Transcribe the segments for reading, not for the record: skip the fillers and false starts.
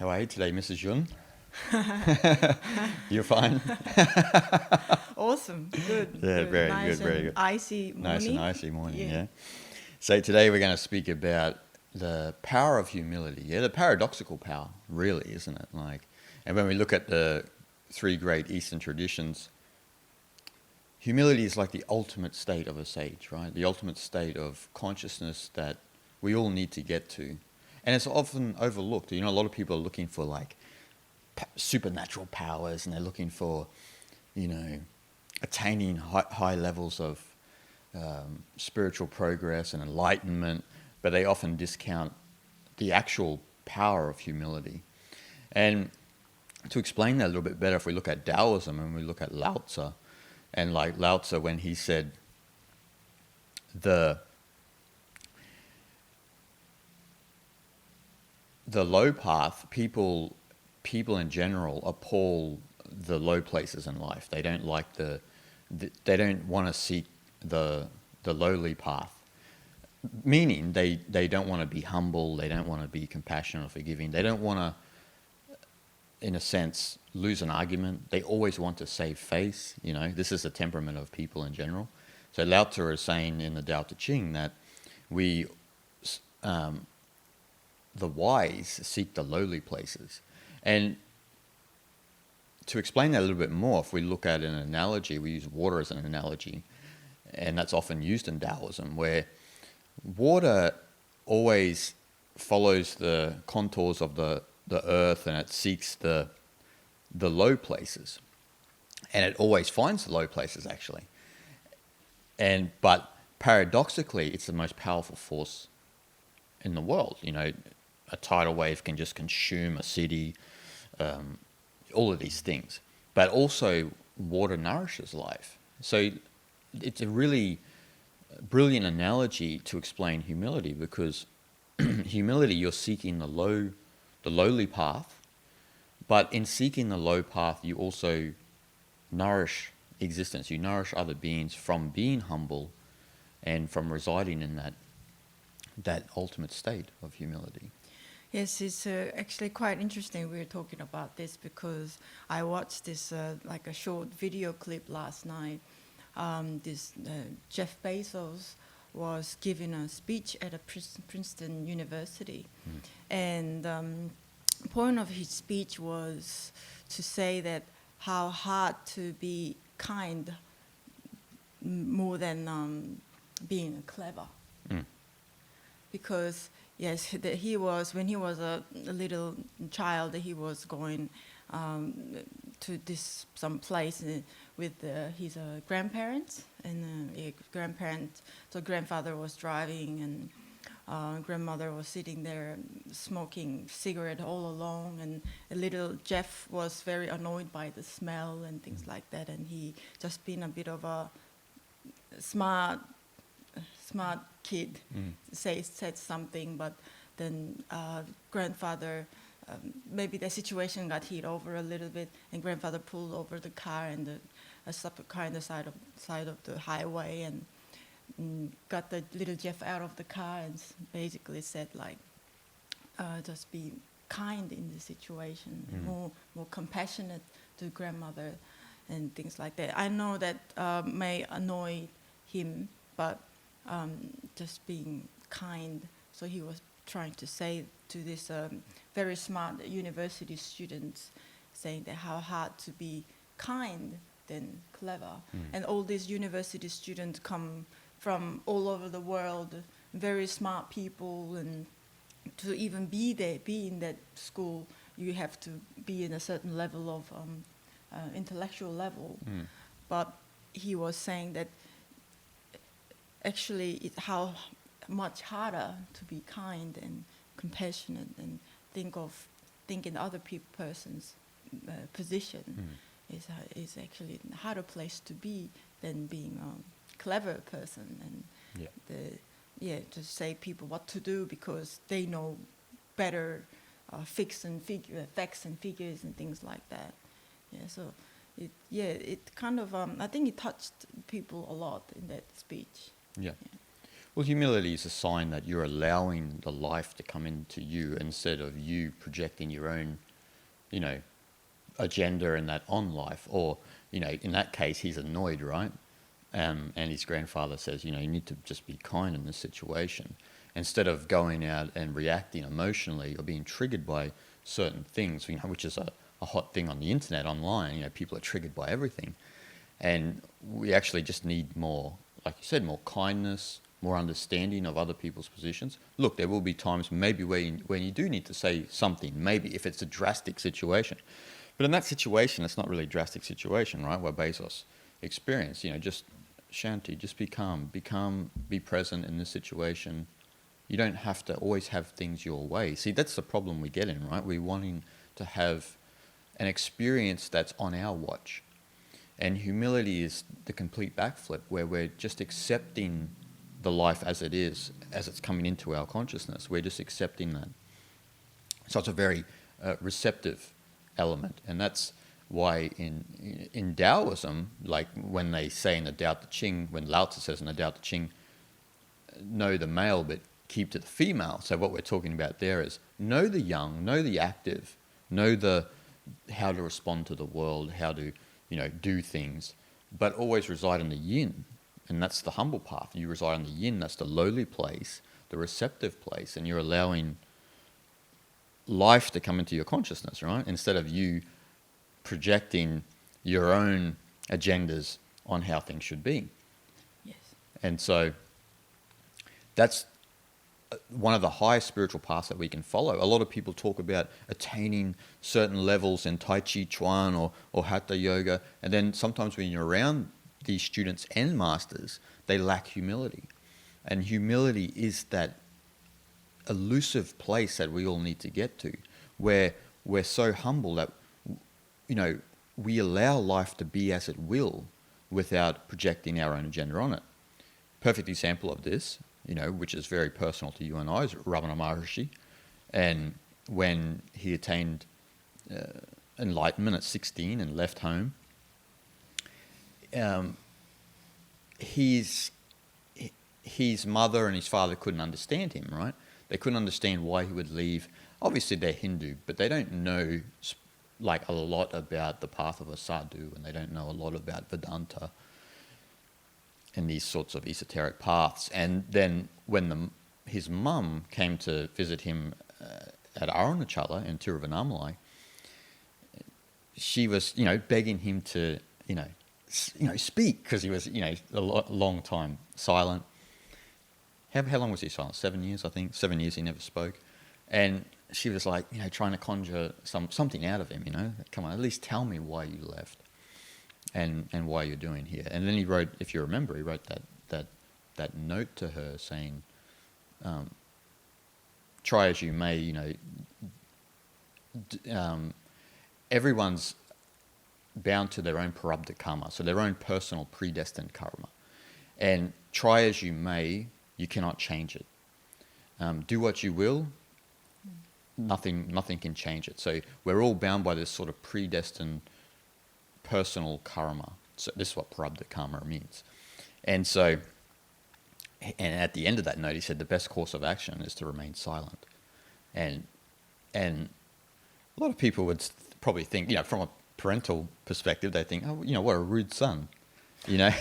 How are you today, Mrs. Yun? You're fine? Awesome. Good. Yeah, Good. very Nice good, very and good. icy Nice and morning. icy morning, Yeah. yeah. So today we're going to speak about the power of humility, yeah, the paradoxical power, really, isn't it? And when we look at the three great Eastern traditions, humility is like the ultimate state of a sage, right? The ultimate state of consciousness that we all need to get to. And it's often overlooked. You know, a lot of people are looking for supernatural powers, and they're looking for, attaining high levels of spiritual progress and enlightenment, but they often discount the actual power of humility. And to explain that a little bit better, if we look at Taoism and we look at Lao-tzu, and like Lao-tzu when he said the low path, people in general appall the low places in life. They don't like they don't want to seek the lowly path. Meaning they don't want to be humble, they don't want to be compassionate or forgiving, they don't want to, in a sense, lose an argument. They always want to save face. This is the temperament of people in general. So Lao-tzu is saying in the Tao Te Ching that we, the wise, seek the lowly places. And to explain that a little bit more, if we look at an analogy, we use water as an analogy, and that's often used in Taoism, where water always follows the contours of the earth, and it seeks the low places, and it always finds the low places actually. But paradoxically, it's the most powerful force in the world. A tidal wave can just consume a city, all of these things. But also, water nourishes life. So it's a really brilliant analogy to explain humility, because humility, you're seeking the lowly path, but in seeking the low path, you also nourish existence. You nourish other beings from being humble and from residing in that ultimate state of humility. Yes, it's actually quite interesting we're talking about this, because I watched this like a short video clip last night. Jeff Bezos was giving a speech at a Princeton University. And point of his speech was to say that how hard to be kind more than being clever. Because yes, he was, when he was a little child, he was going to some place with his grandparents, and so grandfather was driving, and grandmother was sitting there smoking cigarette all along, and little Jeff was very annoyed by the smell and things like that, and he just been a bit of a smart kid, said something, but then grandfather, maybe the situation got hit over a little bit, and grandfather pulled over the car, and stopped the car on the side of the highway, and got the little Jeff out of the car, and basically said just be kind in the situation, more compassionate to grandmother, and things like that. I know that may annoy him, but just being kind. So he was trying to say to this very smart university students, saying that how hard to be kind than clever. And all these university students come from all over the world, very smart people, and to even be in that school, you have to be in a certain level of intellectual level. But he was saying that actually it's how much harder to be kind and compassionate and think in other person's position is actually a harder place to be than being a clever person, and to say people what to do because they know better facts and figures and things like that. So it kind of I think it touched people a lot in that speech. Yeah. Well, humility is a sign that you're allowing the life to come into you instead of you projecting your own, you know, agenda and that on life. Or, you know, in that case, he's annoyed, right? And his grandfather says, you know, you need to just be kind in this situation. Instead of going out and reacting emotionally or being triggered by certain things, you know, which is a hot thing on the internet, online, you know, people are triggered by everything. And we actually just need more, like you said, more kindness, more understanding of other people's positions. Look, there will be times maybe when you do need to say something, maybe if it's a drastic situation. But in that situation, it's not really a drastic situation, right? Where Bezos experienced, you know, just Shanti, just be calm, be present in this situation. You don't have to always have things your way. See, that's the problem we get in, right? We're wanting to have an experience that's on our watch. And humility is the complete backflip, where we're just accepting the life as it is, as it's coming into our consciousness. We're just accepting that. So it's a very receptive element. And that's why in Taoism, like when they say in the Tao Te Ching, when Lao-tzu says in the Tao Te Ching, know the male but keep to the female. So what we're talking about there is know the young, know the active, know how to respond to the world, how to, you know, do things, but always reside in the yin. And that's the humble path. You reside in the yin, that's the lowly place, the receptive place, and you're allowing life to come into your consciousness, right? Instead of you projecting your own agendas on how things should be. Yes. And so that's one of the highest spiritual paths that we can follow. A lot of people talk about attaining certain levels in Tai Chi Chuan or Hatha Yoga, and then sometimes when you're around these students and masters, they lack humility. And humility is that elusive place that we all need to get to, where we're so humble that, you know, we allow life to be as it will without projecting our own agenda on it. Perfect example of this, you know, which is very personal to you and I, is Ramana Maharshi. And when he attained enlightenment at 16 and left home, his mother and his father couldn't understand him, right? They couldn't understand why he would leave. Obviously, they're Hindu, but they don't know like a lot about the path of a sadhu, and they don't know a lot about Vedanta and these sorts of esoteric paths. And then when his mum came to visit him at Arunachala in Tiruvannamalai, she was, you know, begging him to, you know, speak, because he was, you know, a long time silent. How long was he silent? 7 years, I think. 7 years he never spoke. And she was like, you know, trying to conjure something out of him, you know. Come on, at least tell me why you left and why you're doing here. And then he wrote, if you remember, he wrote that note to her saying, try as you may, you know, everyone's bound to their own prarabdha karma, so their own personal predestined karma. And try as you may, you cannot change it. Do what you will, nothing can change it. So we're all bound by this sort of predestined personal karma. So this is what prarabdha karma means. And so, and at the end of that note, he said the best course of action is to remain silent. And a lot of people would probably think, you know, from a parental perspective, they think, oh, you know, what a rude son, you know.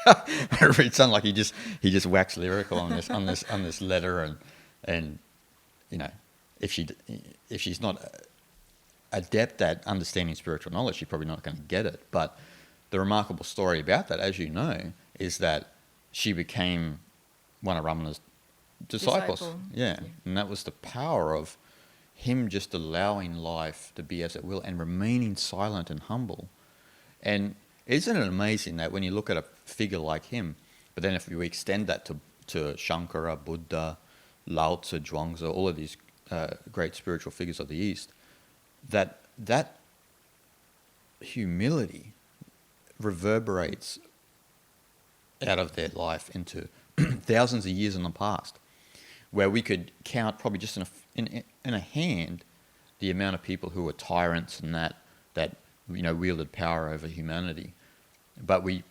A rude son, like he just waxed lyrical on this letter, and you know, if she's not adept at understanding spiritual knowledge, she's probably not going to get it. But the remarkable story about that, as you know, is that she became one of Ramana's disciples. Yeah, and that was the power of him just allowing life to be as it will and remaining silent and humble. And isn't it amazing that when you look at a figure like him, but then if we extend that to Shankara, Buddha, Lao-tzu, Zhuangzi, all of these great spiritual figures of the East, that humility reverberates out of their life into thousands of years in the past, where we could count probably just in a hand the amount of people who were tyrants and that you know wielded power over humanity. But we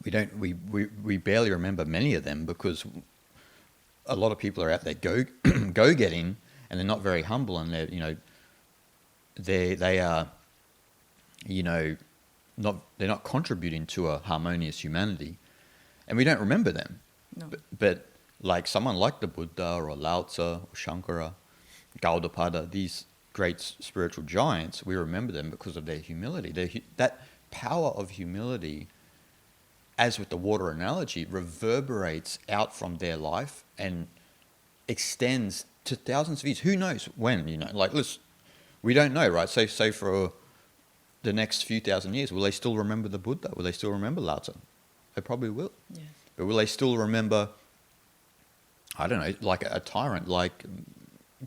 we barely remember many of them because a lot of people are out there go getting, and they're not very humble, and they are they're not contributing to a harmonious humanity, and we don't remember them. No. But like someone like the Buddha or Lao-tzu or Shankara, Gaudapada, these great spiritual giants, we remember them because of their humility. That power of humility, as with the water analogy, reverberates out from their life and extends to thousands of years. Who knows when, we don't know, right? So say for the next few thousand years, will they still remember the Buddha? Will they still remember Lao-tzu? They probably will. Yes. But will they still remember, I don't know, like a tyrant like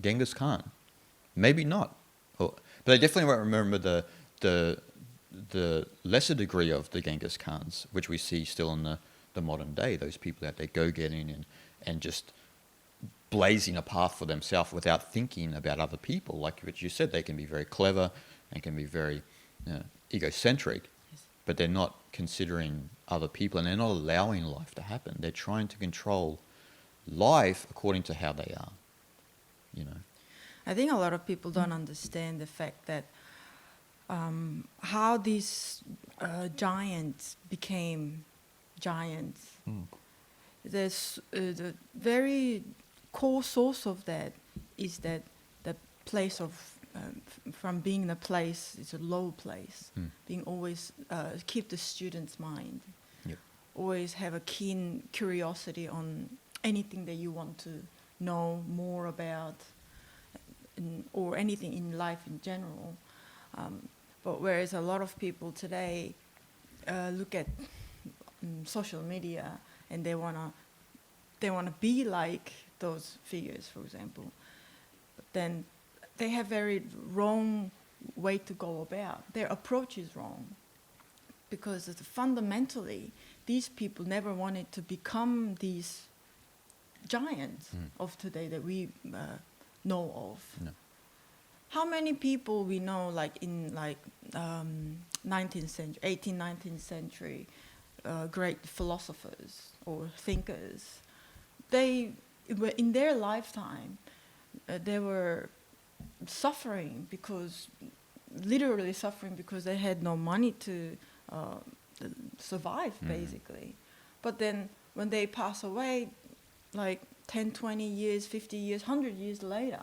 Genghis Khan? Maybe not. But they definitely won't remember the lesser degree of the Genghis Khans, which we see still in the modern day, those people out there go-getting and just blazing a path for themselves without thinking about other people. Like what you said, they can be very clever and can be very egocentric, Yes. but they're not considering other people, and they're not allowing life to happen. They're trying to control life according to how they are, I think a lot of people don't understand the fact that how these giants became giants. There's the very core source of that is that the place of from being a place, it's a low place, being always keep the student's mind, Yep. always have a keen curiosity on anything that you want to know more about, or anything in life in general. But whereas a lot of people today look at social media and they wanna be like those figures, for example, but then they have very wrong way to go about. Their approach is wrong because fundamentally these people never wanted to become these giants of today that we know of. No. How many people we know, like in 19th century, 18th, 19th century, great philosophers or thinkers, they were in their lifetime, they were literally suffering because they had no money to survive, basically. But then when they pass away, like 10, 20 years, 50 years, 100 years later,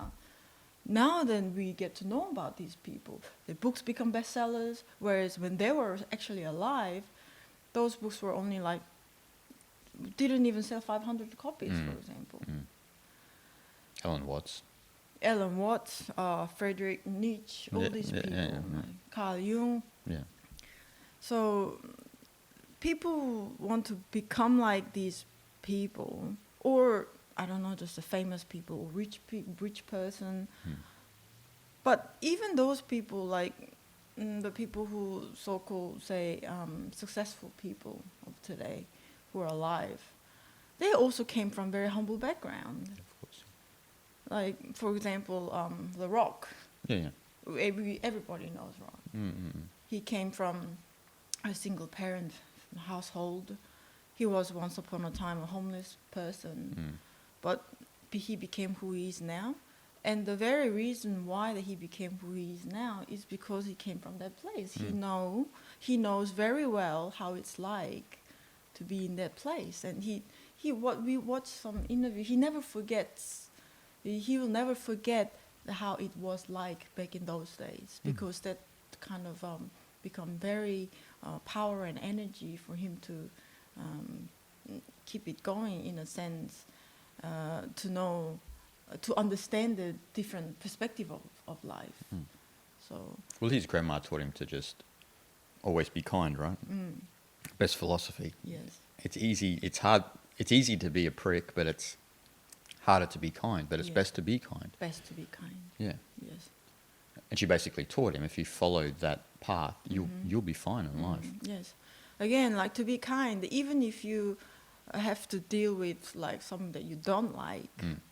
now then we get to know about these people. Their books become bestsellers, whereas when they were actually alive, those books were only didn't even sell 500 copies, for example. Alan Watts, Friedrich Nietzsche, all these people, Carl Jung. Yeah. So people want to become like these people, or I don't know, just the famous people, or rich person. But even those people, like the people who so-called say successful people of today who are alive, they also came from very humble background. Of course. Like, for example, The Rock. Yeah. Everybody knows Rock. He came from a single parent household. He was once upon a time a homeless person, but he became who he is now. And the very reason why that he became who he is now is because he came from that place. He knows very well how it's like to be in that place. And we watched some interview. He never forgets. He will never forget how it was like back in those days, because that kind of become very power and energy for him to keep it going, in a sense, to understand the different perspective of life. So. Well, his grandma taught him to just always be kind, right? Best philosophy. Yes. It's easy. It's hard. It's easy to be a prick, but it's harder to be kind. But it's best to be kind. Best to be kind. Yeah. Yes. And she basically taught him, if you follow that path, you'll be fine in life. Yes. Again, like, to be kind, even if you have to deal with like something that you don't like,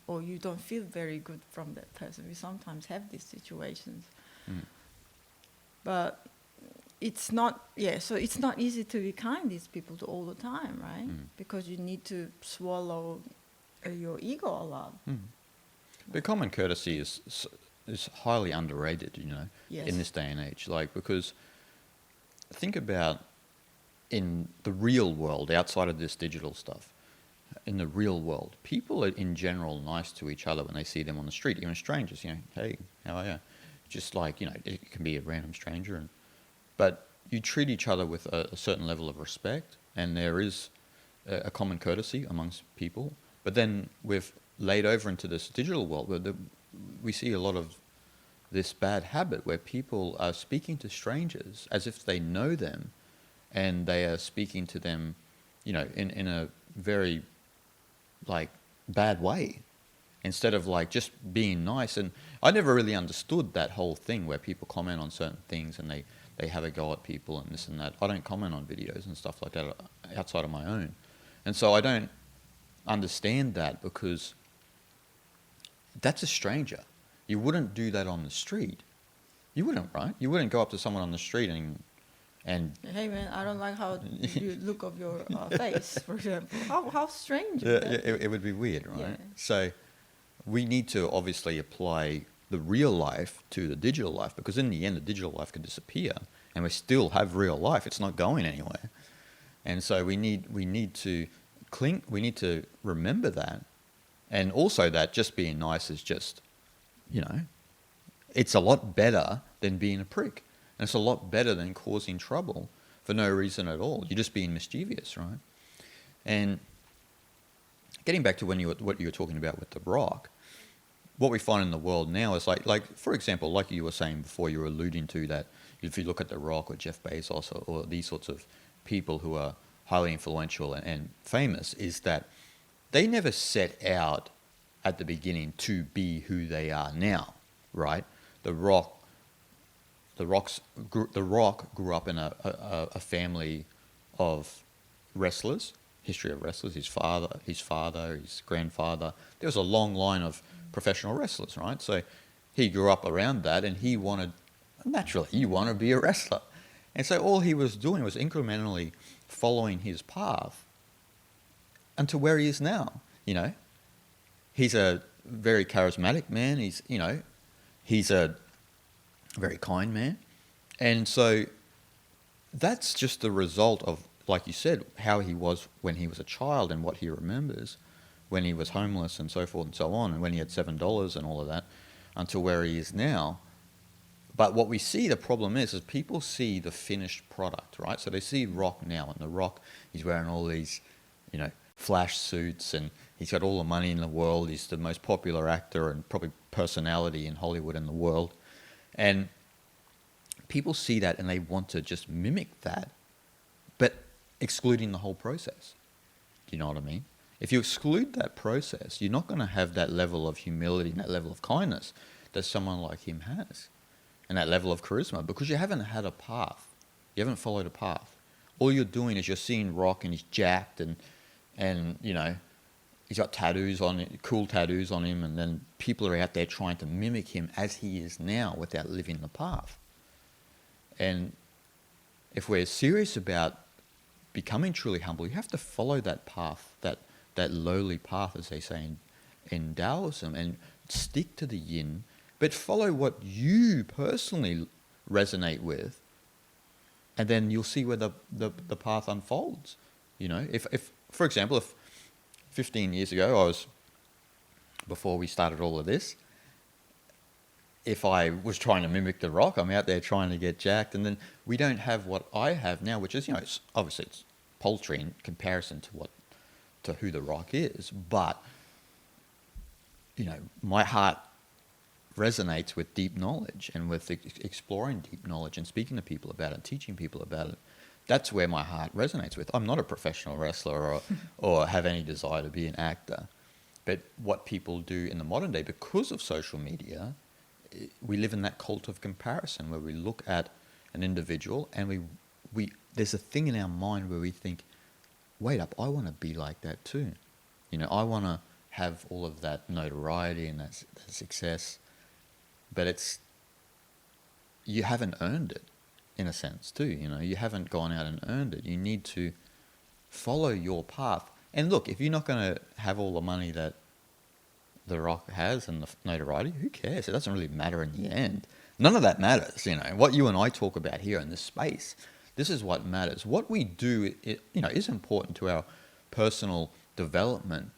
or you don't feel very good from that person. We sometimes have these situations. But it's not, so it's not easy to be kind these people to all the time, right? Because you need to swallow your ego a lot. But common courtesy is highly underrated, Yes. in this day and age. Like, because think about in the real world, outside of this digital stuff, in the real world, people are in general nice to each other when they see them on the street, even strangers, hey, how are you? Just like, it can be a random stranger. But you treat each other with a certain level of respect, and there is a common courtesy amongst people. But then we've laid over into this digital world where we see a lot of this bad habit where people are speaking to strangers as if they know them, and they are speaking to them, in a very like bad way, instead of like just being nice. And I never really understood that whole thing where people comment on certain things and they have a go at people and this and that. I don't comment on videos and stuff like that outside of my own. And so I don't understand that, because that's a stranger. You wouldn't do that on the street. You wouldn't, right? You wouldn't go up to someone on the street and hey man, I don't like how you look of your face, for example. How strange is yeah, that? it would be weird, right? Yeah. So we need to obviously apply the real life to the digital life, because in the end, the digital life could disappear, and we still have real life. It's not going anywhere. And so we need to remember that, and also that just being nice is just, it's a lot better than being a prick. And it's a lot better than causing trouble for no reason at all. You're just being mischievous, right? And getting back to what you were talking about with the rock, what we find in the world now is like for example, like you were saying before, you were alluding to that if you look at the Rock or Jeff Bezos or these sorts of people who are highly influential and famous, is that they never set out at the beginning to be who they are now, right? The Rock grew up in a family of wrestlers, history of wrestlers. His father, his grandfather. There was a long line of professional wrestlers, right? So he grew up around that, and you want to be a wrestler. And so all he was doing was incrementally following his path until where he is now. He's a very charismatic man. He's a very kind man. And so that's just the result of, like you said, how he was when he was a child and what he remembers when he was homeless and so forth and so on, and when he had $7 and all of that, until where he is now. But what we see, the problem is people see the finished product, right? So they see Rock now, and the Rock, he's wearing all these, flash suits, and he's got all the money in the world. He's the most popular actor and probably personality in Hollywood in the world. And people see that and they want to just mimic that, but excluding the whole process. Do you know what I mean? If you exclude that process, you're not going to have that level of humility and that level of kindness that someone like him has, and that level of charisma, because you haven't had a path. You haven't followed a path. All you're doing is you're seeing Rock and he's jacked and he's got tattoos on it, cool tattoos on him, and then people are out there trying to mimic him as he is now without living the path. And if we're serious about becoming truly humble, you have to follow that path, that lowly path, as they say in Taoism, and stick to the yin, but follow what you personally resonate with, and then you'll see where the path unfolds. If for example, if 15 years ago, before we started all of this, if I was trying to mimic the Rock, I'm out there trying to get jacked, and then we don't have what I have now, which is, obviously it's paltry in comparison to who the Rock is, but my heart resonates with deep knowledge and with exploring deep knowledge and speaking to people about it, teaching people about it. That's where my heart resonates with. I'm not a professional wrestler or have any desire to be an actor. But what people do in the modern day, because of social media, we live in that cult of comparison where we look at an individual and there's a thing in our mind where we think, wait up, I want to be like that too. I want to have all of that notoriety and that success. But you haven't earned it. in a sense too. You know, you haven't gone out and earned it. You need to follow your path. And look, if you're not going to have all the money that The Rock has and the notoriety, who cares? It doesn't really matter in the end. None of that matters, you know. What you and I talk about here in this space, this is what matters. What we do, you know, is important to our personal development,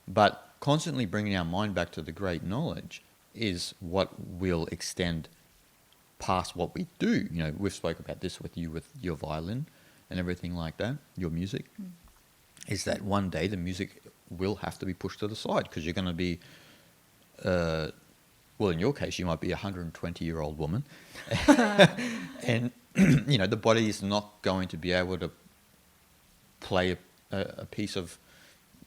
but constantly bringing our mind back to the great knowledge is what will extend past what we do. You know, we've spoke about this with you with your violin and everything like that, your music, is that one day the music will have to be pushed to the side because you're going to be, well, in your case, you might be a 120-year-old woman. And, you know, the body is not going to be able to play a piece of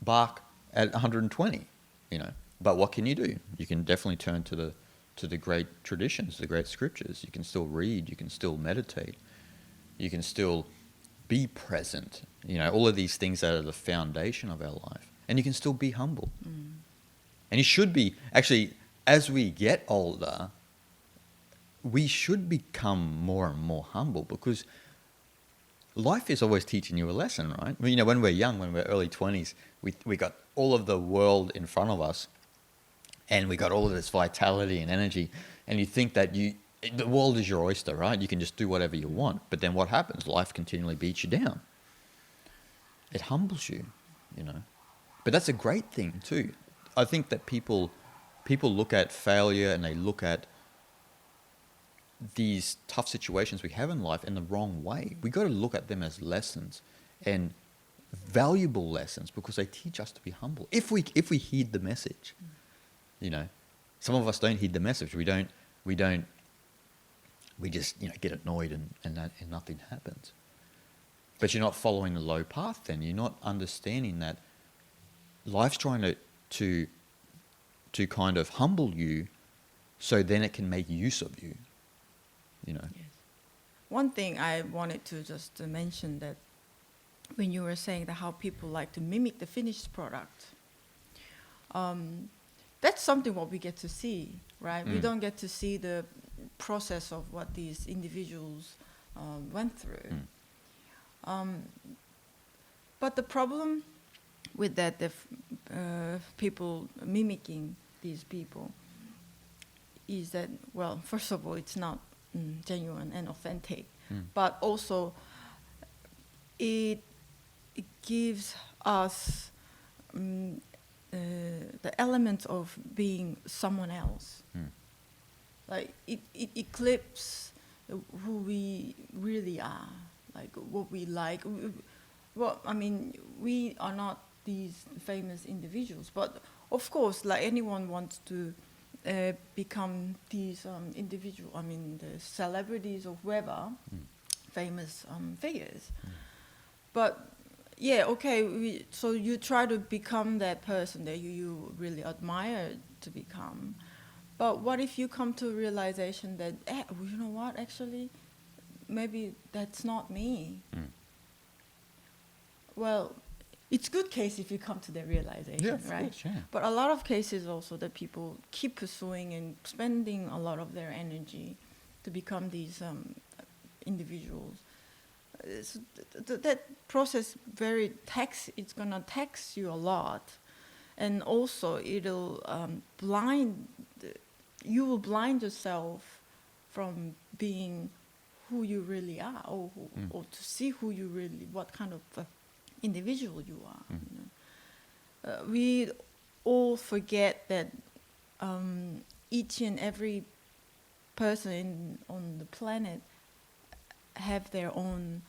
Bach at 120, you know. But what can you do? You can definitely turn to the great traditions, the great scriptures. You can still read, you can still meditate, you can still be present. You know, all of these things that are the foundation of our life. And you can still be humble. And you should be, actually, as we get older, we should become more and more humble because life is always teaching you a lesson, right? You know, when we're young, when we're early 20s, we got all of the world in front of us and we got all of this vitality and energy, and you think that the world is your oyster, right? You can just do whatever you want. But then what happens? Life continually beats you down. It humbles you, you know. But that's a great thing too. I think that people look at failure and they look at these tough situations we have in life in the wrong way. We got to look at them as lessons and valuable lessons because they teach us to be humble. If we heed the message, you know, some of us don't heed the message. We just, you know, get annoyed and nothing happens. But you're not following the low path. Then you're not understanding that life's trying to kind of humble you, so then it can make use of you. You know. Yes. One thing I wanted to just mention that when you were saying that how people like to mimic the finished product, that's something what we get to see, right? We don't get to see the process of what these individuals went through. But the problem with that, the people mimicking these people, is that, well, first of all, it's not genuine and authentic, but also it gives us the element of being someone else. Like it eclipses who we really are, like what we like. Well, I mean, we are not these famous individuals, but of course, like anyone wants to become these individual, I mean, the celebrities or whoever, famous figures. But yeah, okay, so you try to become that person that you really admire to become. But what if you come to a realization that, you know what, actually, maybe that's not me. Well, it's good case if you come to that realization, right? Course, yeah. But a lot of cases also that people keep pursuing and spending a lot of their energy to become these individuals. That process it's gonna tax you a lot, and also it'll you will blind yourself from being who you really are, or to see what kind of individual you are. You know? We all forget that each and every person on the planet have their own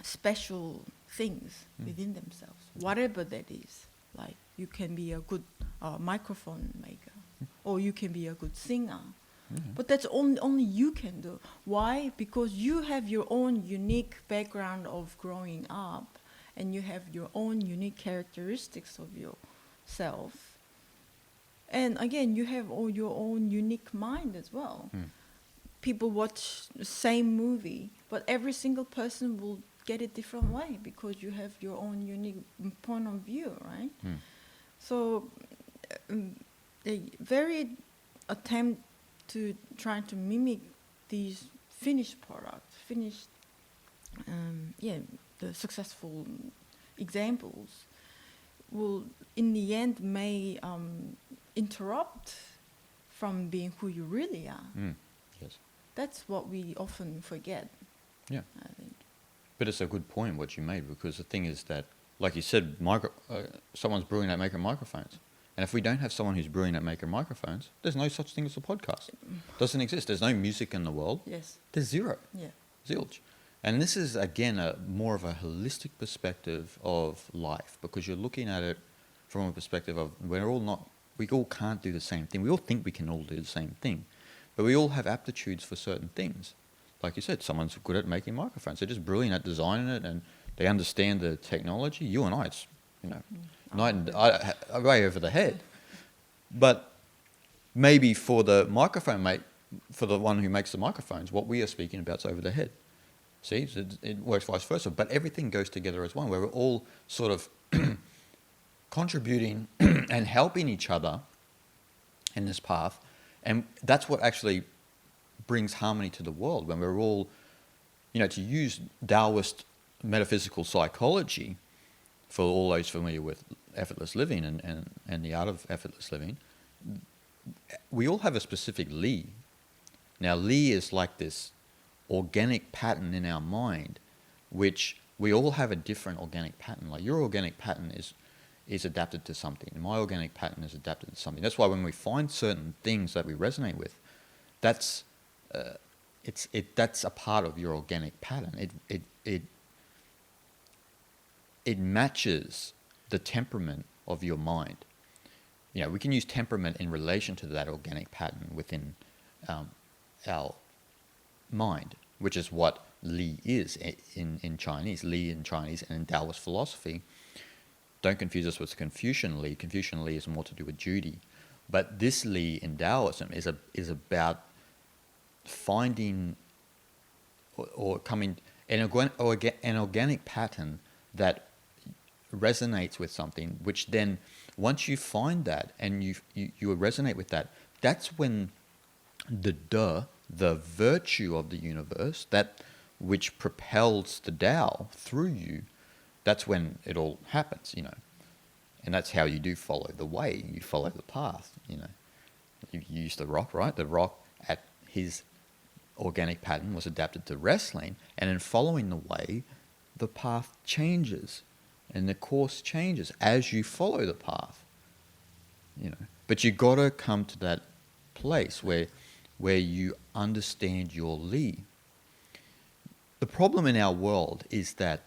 special things within themselves, whatever that is. Like you can be a good microphone maker, or you can be a good singer. But that's only you can do. Why? Because you have your own unique background of growing up, and you have your own unique characteristics of yourself. And again, you have your own unique mind as well. People watch the same movie, but every single person will get it different way because you have your own unique point of view, right? So the very attempt to try to mimic these finished product, the successful examples will, in the end, may interrupt from being who you really are. Yes. That's what we often forget. Yeah. I think. But it's a good point what you made, because the thing is that, like you said, someone's brilliant at making microphones. And if we don't have someone who's brilliant at making microphones, there's no such thing as a podcast. Doesn't exist. There's no music in the world. Yes. There's zero. Yeah. Zilch. And this is, again, more of a holistic perspective of life, because you're looking at it from a perspective of we all can't do the same thing. We all think we can all do the same thing, but we all have aptitudes for certain things. Like you said, someone's good at making microphones. They're just brilliant at designing it, and they understand the technology. You and I, it's, night and way over the head. But maybe for the microphone mate, for the one who makes the microphones, what we are speaking about is over the head. See, so it works vice versa. But everything goes together as one, where we're all sort of contributing and helping each other in this path. And that's what actually brings harmony to the world, when we're all, to use Taoist metaphysical psychology, for all those familiar with effortless living and the art of effortless living, we all have a specific Li. Now, Li is like this organic pattern in our mind, which we all have a different organic pattern. Like your organic pattern is adapted to something, and my organic pattern is adapted to something. That's why when we find certain things that we resonate with, that's a part of your organic pattern. It matches the temperament of your mind. We can use temperament in relation to that organic pattern within our mind, which is what Li is in Chinese. Li in Chinese and in Taoist philosophy. Don't confuse us with Confucian Li. Confucian Li is more to do with duty. But this Li in Taoism is about finding or coming an organic pattern that resonates with something, which then once you find that and you resonate with that, that's when the virtue of the universe, that which propels the Tao through you, that's when it all happens, and that's how you do follow the way, you follow the path. You use the rock, right? The rock at his organic pattern was adapted to wrestling, and in following the way, the path changes and the course changes as you follow the path. But you got to come to that place where you understand your Li. The problem in our world is that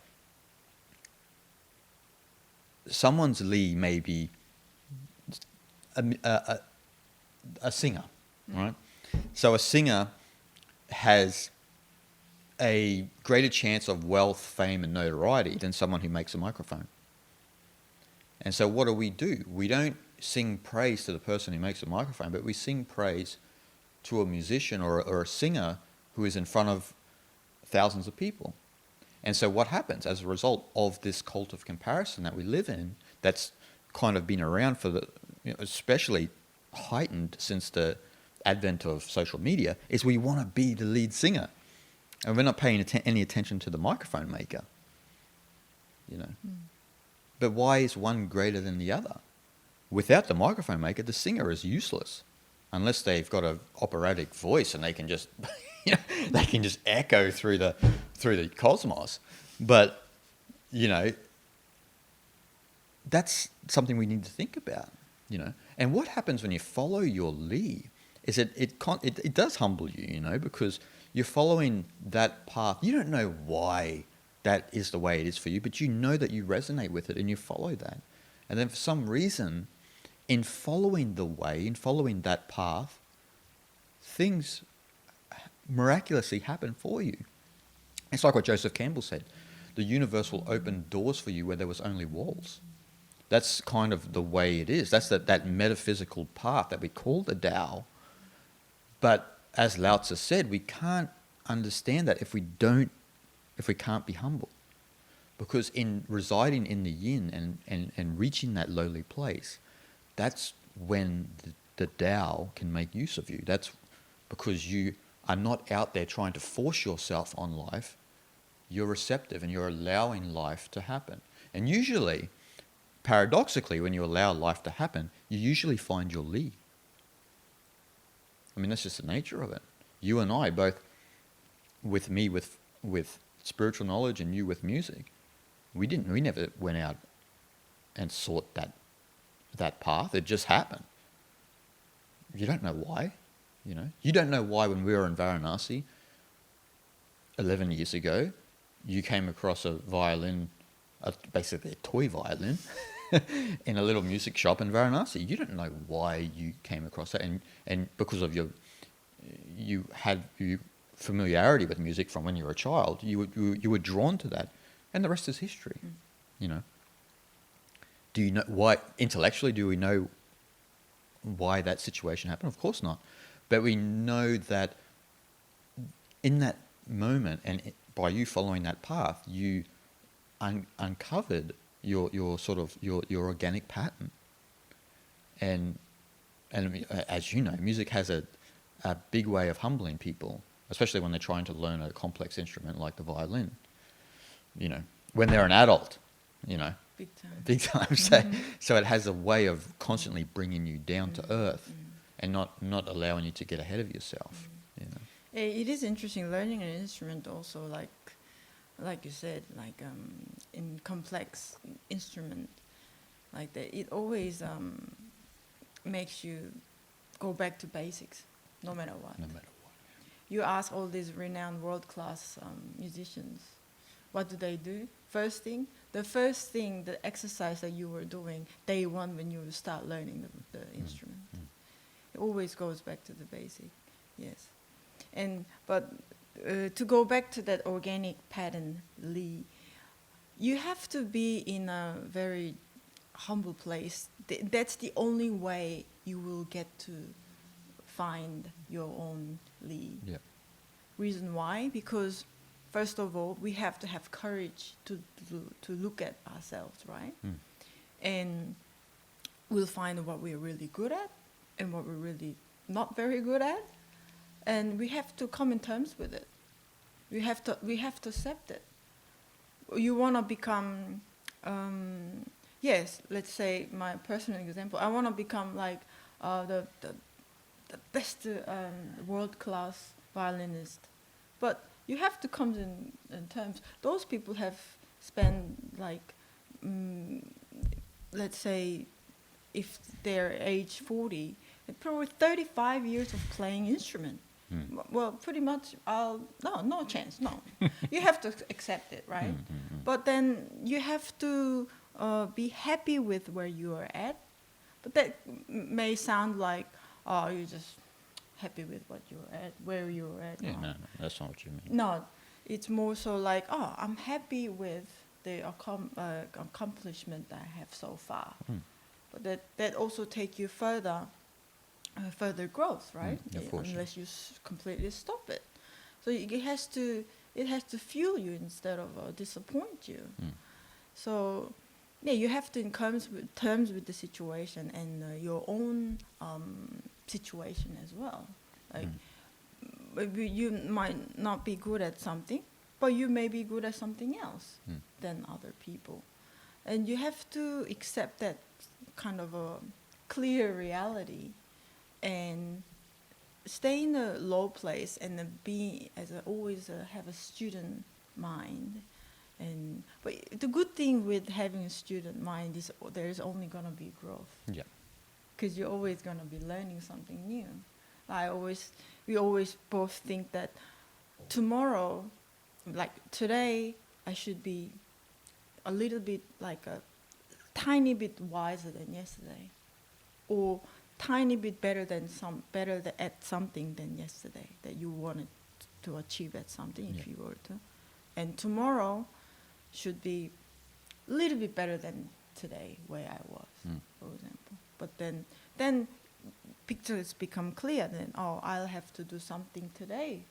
someone's Li may be a singer, right? So a singer has a greater chance of wealth, fame, and notoriety than someone who makes a microphone. And so what do? We don't sing praise to the person who makes a microphone, but we sing praise to a musician or a singer who is in front of thousands of people. And so what happens as a result of this cult of comparison that we live in, that's kind of been around for especially heightened since the advent of social media, is we want to be the lead singer. And we're not paying any attention to the microphone maker. But why is one greater than the other? Without the microphone maker, the singer is useless, unless they've got an operatic voice and they can just, they can just echo through the cosmos. But that's something we need to think about. And what happens when you follow your Li is it does humble you, because you're following that path. You don't know why that is the way it is for you, but you know that you resonate with it and you follow that. And then for some reason, in following the way, in following that path, things miraculously happen for you. It's like what Joseph Campbell said. The universe will open doors for you where there was only walls. That's kind of the way it is. That's that metaphysical path that we call the Tao. But as Lao-tzu said, we can't understand that if we can't be humble. Because in residing in the yin and reaching that lowly place, that's when the Tao can make use of you. That's because you are not out there trying to force yourself on life. You're receptive and you're allowing life to happen. And usually, paradoxically, when you allow life to happen, you usually find your Li. I mean, that's just the nature of it. You and I both, with me with spiritual knowledge and you with music, we never went out and sought that path. It just happened. You don't know why, you know. You don't know why when we were in Varanasi 11 years ago, you came across a violin, basically a toy violin, in a little music shop in Varanasi. You don't know why you came across that, and because of you had familiarity with music from when you were a child, you were drawn to that, and the rest is history. You know. Do you know why? Intellectually, do we know why that situation happened? Of course not, but we know that in that moment, and by you following that path, you uncovered your sort of your organic pattern. And as you know, music has a big way of humbling people, especially when they're trying to learn a complex instrument like the violin. You know, when they're an adult, you know, big time. So it has a way of constantly bringing you down to earth, and not allowing you to get ahead of yourself. You know, it is interesting learning an instrument also, like you said, like in complex instrument like that. It always makes you go back to basics, no matter what. no matter what. You ask all these renowned world-class musicians, what do they do? The first thing, the exercise that you were doing day one when you start learning the instrument. It always goes back to the basic, yes. But to go back to that organic pattern, Li, you have to be in a very humble place. That's the only way you will get to find your own Li. Yeah. Reason why? Because first of all, we have to have courage to look at ourselves, right? And we'll find what we're really good at and what we're really not very good at, and we have to come in terms with it. We have to accept it. You want to become, yes, let's say my personal example. I want to become like the best world-class violinist, but you have to come in terms. Those people have spent like, let's say, if they're age 40, probably 35 years of playing instrument. Well, pretty much, no chance, no. You have to accept it, right? But then you have to be happy with where you are at. But that may sound like, oh, you're just happy with what you're at, where you're at. Yeah, no, that's not what you mean. No, it's more so like, oh, I'm happy with the accomplishment that I have so far. But that also take you further growth, right? Unless you completely stop it. So it has to fuel you instead of disappoint you. So yeah, you have to come to terms with the situation and your own situation as well. Like maybe you might not be good at something, but you may be good at something else than other people, and you have to accept that kind of a clear reality. And stay in a low place and always have a student mind. But the good thing with having a student mind is there's only gonna be growth. Yeah. Because you're always gonna be learning something new. We always both think that tomorrow, like today, I should be a little bit like a tiny bit wiser than yesterday, or tiny bit better at something than yesterday that you wanted to achieve at something if you were to. And tomorrow should be a little bit better than today where I was, for example. But then pictures become clear. Then I'll have to do something today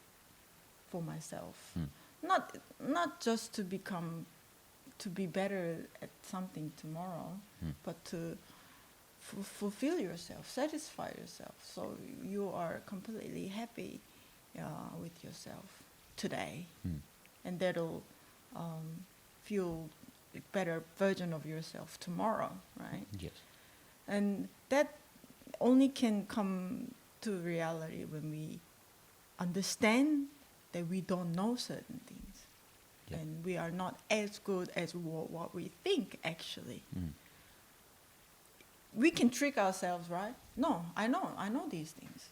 for myself. Not just to be better at something tomorrow, but to fulfill yourself, satisfy yourself, so you are completely happy with yourself today, Mm. and that'll feel a better version of yourself tomorrow, right? Yes. And that only can come to reality when we understand that we don't know certain things, Yeah. and we are not as good as what we think actually. Mm. We can trick ourselves, right? No, I know these things.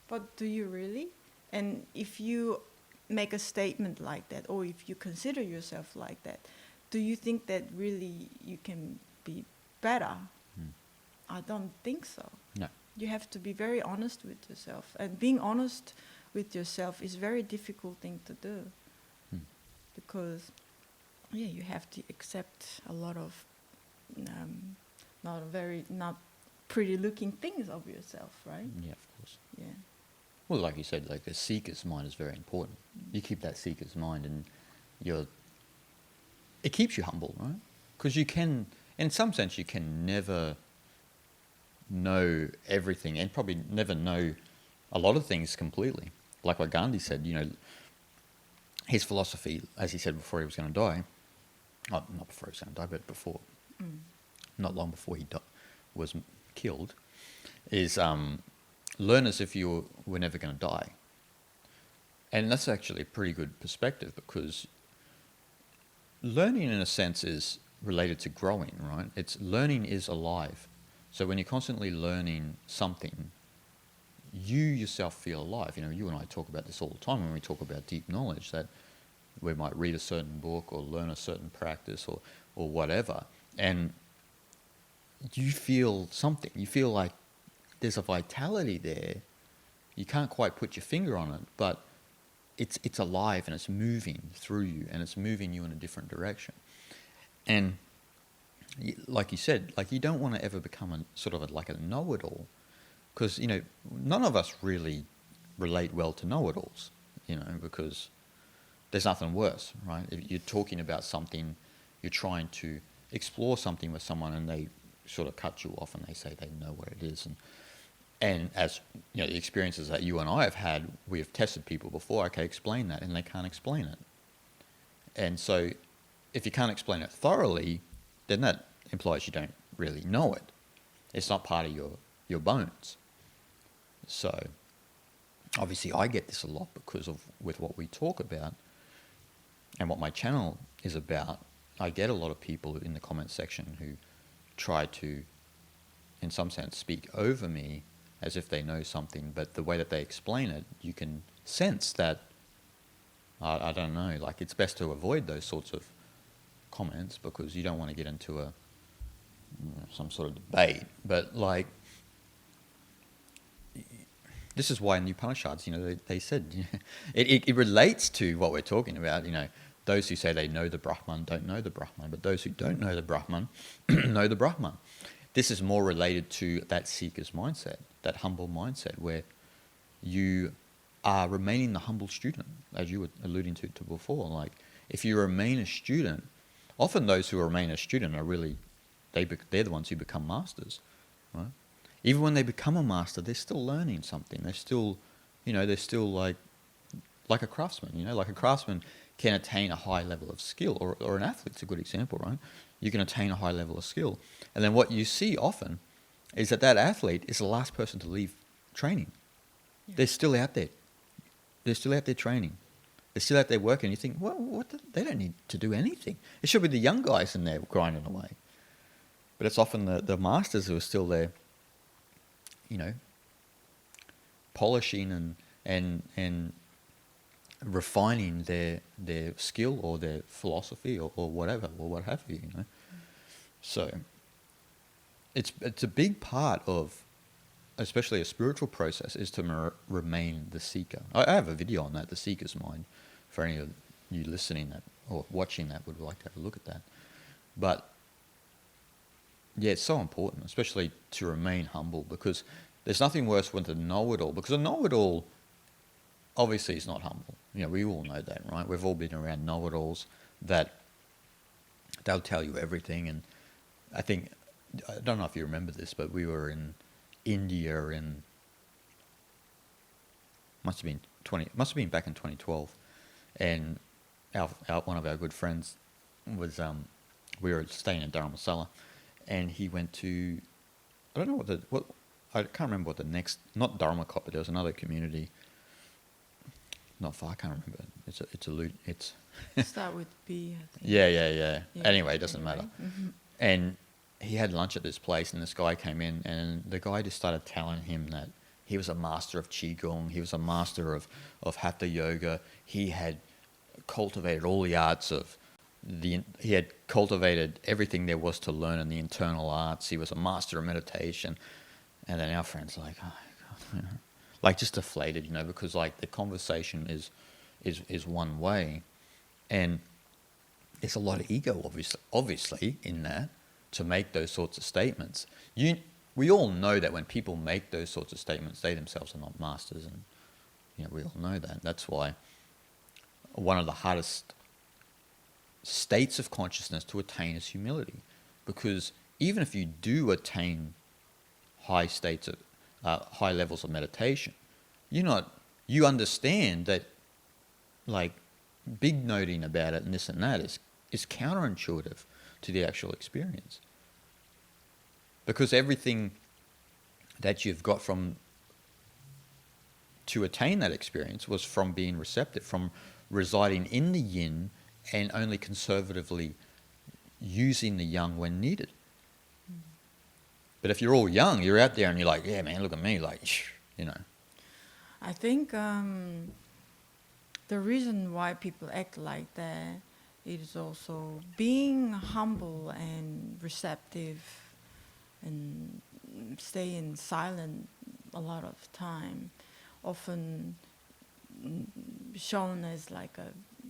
But do you really? And if you make a statement like that, or if you consider yourself like that, do you think that really you can be better? Mm. I don't think so. No. You have to be very honest with yourself. And being honest with yourself is a very difficult thing to do. Mm. Because, yeah, you have to accept a lot of not pretty looking things of yourself, right? Yeah, of course. Yeah. Well, like you said, like the seeker's mind is very important. You keep that seeker's mind, and it keeps you humble, right? Because you can, in some sense, you can never know everything, and probably never know a lot of things completely. Like what Gandhi said, his philosophy, as he said before he was going to die, not before he was going to die, but before, not long before he was killed, is learn as if you were never going to die. And that's actually a pretty good perspective, because learning, in a sense, is related to growing, right? Learning is alive. So when you're constantly learning something, you yourself feel alive. You and I talk about this all the time when we talk about deep knowledge, that we might read a certain book or learn a certain practice or whatever, and you feel something. You feel like there's a vitality there. You can't quite put your finger on it, but it's alive, and it's moving through you, and it's moving you in a different direction. And like you said, like, you don't want to ever become like a know-it-all, because none of us really relate well to know-it-alls, because there's nothing worse, right? If you're talking about something, you're trying to explore something with someone, and they sort of cut you off, and they say they know what it is, and as the experiences that you and I have had, we have tested people before. Okay, explain that, and they can't explain it. And so, if you can't explain it thoroughly, then that implies you don't really know it. It's not part of your bones. So, obviously, I get this a lot because with what we talk about, and what my channel is about. I get a lot of people in the comment section who try to, in some sense, speak over me as if they know something, but the way that they explain it, you can sense that, I don't know, like, it's best to avoid those sorts of comments, because you don't want to get into some sort of debate. But, like, this is why in the Upanishads, they said, it relates to what we're talking about, those who say they know the Brahman don't know the Brahman, but those who don't know the Brahman know the Brahman. This is more related to that seeker's mindset, that humble mindset, where you are remaining the humble student, as you were alluding to before. Like, if you remain a student, often those who remain a student are really, they're the ones who become masters, right? Even when they become a master, they're still learning something. They're still, they're still like a craftsman, like a craftsman can attain a high level of skill, or an athlete's a good example, right? You can attain a high level of skill. And then what you see often is that athlete is the last person to leave training. Yeah. They're still out there. They're still out there training. They're still out there working. You think, well, they don't need to do anything. It should be the young guys in there grinding away. But it's often the masters who are still there, polishing and refining their skill or their philosophy or whatever, or what have you, So it's a big part of, especially a spiritual process, is to remain the seeker. I have a video on that, the seeker's mind, for any of you listening or watching that would like to have a look at that. But yeah, it's so important, especially to remain humble, because there's nothing worse than a know-it-all, because a know-it-all obviously is not humble. We all know that, right? We've all been around know-it-alls that they'll tell you everything. And I don't know if you remember this, but we were in India must have been it must have been back in 2012, and one of our good friends was we were staying in Dharamsala, and he went to, I don't know what I can't remember what the next, not Dharmakot, but there was another community not far, I can't remember. It's Start with B, I think. yeah. Anyway, it doesn't matter. Mm-hmm. And he had lunch at this place, and this guy came in, and the guy just started telling him that he was a master of Qigong, he was a master of Hatha Yoga, he had cultivated all the arts of he had cultivated everything there was to learn in the internal arts, he was a master of meditation. And then our friend's like, oh God, like just deflated, because like the conversation is one way, and there's a lot of ego obviously in that to make those sorts of statements. We all know that when people make those sorts of statements, they themselves are not masters, and we all know that. That's why one of the hardest states of consciousness to attain is humility, because even if you do attain high states of high levels of meditation, you understand that, like, big noting about it and this and that is counterintuitive to the actual experience, because everything that you've got to attain that experience was from being receptive, from residing in the yin and only conservatively using the yang when needed. But if you're all young, you're out there and you're like, yeah, man, look at me, like, I think the reason why people act like that is also being humble and receptive and staying silent a lot of time, often shown as like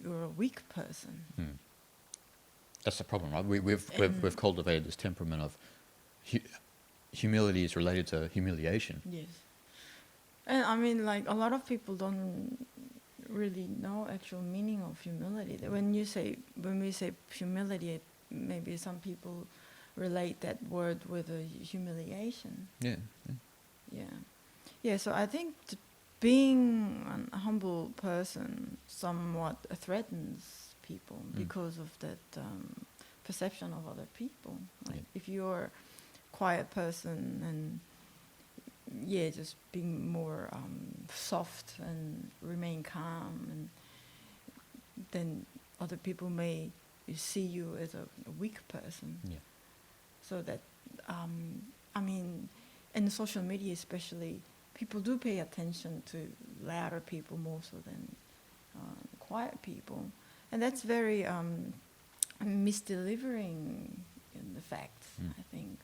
you're a weak person. That's the problem, right? We've cultivated this temperament of humility is related to humiliation. Yes. And I mean, like, a lot of people don't really know actual meaning of humility. When we say humility, maybe some people relate that word with humiliation. Yeah. So I think being a humble person somewhat threatens people because of that perception of other people. Like, if you're a quiet person and just being more soft and remain calm, and then other people may see you as a weak person. So that I mean, in social media especially, people do pay attention to louder people more so than quiet people, and that's very misdelivering in the facts, I think.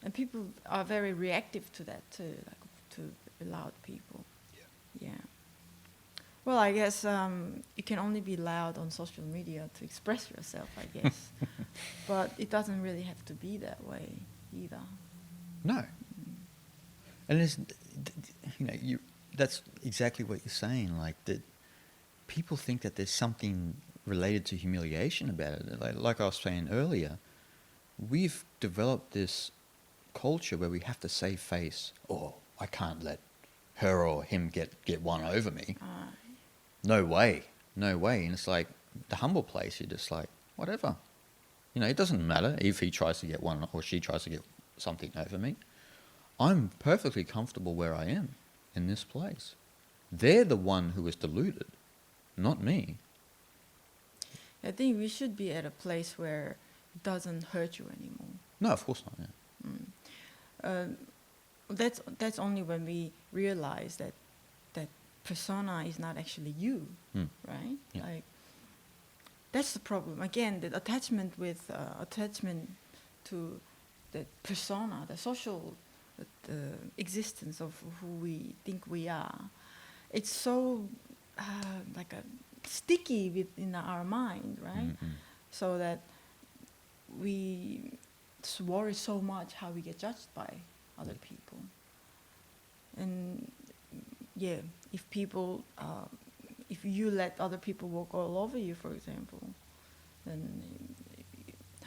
And people are very reactive to that too, like to loud people. Yeah. Well, I guess you can only be loud on social media to express yourself, I guess. But it doesn't really have to be that way either. No. And it's, that's exactly what you're saying. Like, that people think that there's something related to humiliation about it. Like I was saying earlier, we've developed this culture where we have to save face. Oh, I can't let her or him get one over me. No way. And it's like, the humble place, you're just like, whatever. It doesn't matter if he tries to get one or she tries to get something over me. I'm perfectly comfortable where I am in this place. They're the one who is deluded, not me. I think we should be at a place where it doesn't hurt you anymore. No, of course not. That's only when we realize that persona is not actually you, right? Yeah. Like, that's the problem. Again, the attachment to the persona, the social existence of who we think we are. It's so like a sticky within our mind, right? So that we worry so much how we get judged by other people. And if people, if you let other people walk all over you, for example, then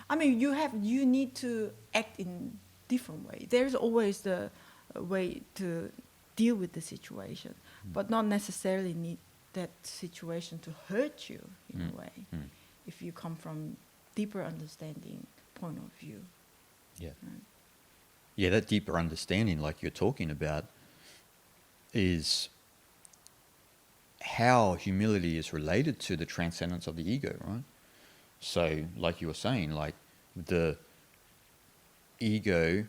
I mean, you need to act in different way. There's always the way to deal with the situation. but not necessarily need that situation to hurt you in a way. If you come from deeper understanding point of view. Yeah. Right? Yeah, that deeper understanding, like you're talking about, is how humility is related to the transcendence of the ego, right? So, like you were saying, like the ego,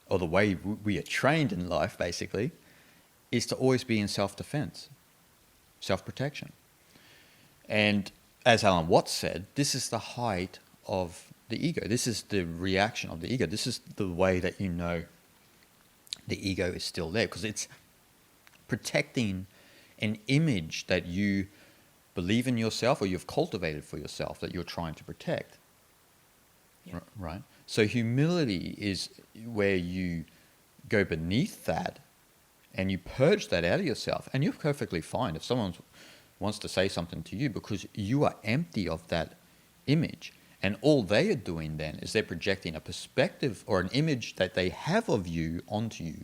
or the way we are trained in life, basically, is to always be in self-defense, self-protection. And as Alan Watts said, this is the height of the ego. This is the reaction of the ego. This is the way that you know the ego is still there, because it's protecting an image that you believe in yourself or you've cultivated for yourself that you're trying to protect. Yeah. Right? So humility is where you go beneath that and you purge that out of yourself, and you're perfectly fine if someone wants to say something to you, because you are empty of that image. And all they are doing then is they're projecting a perspective or an image that they have of you onto you.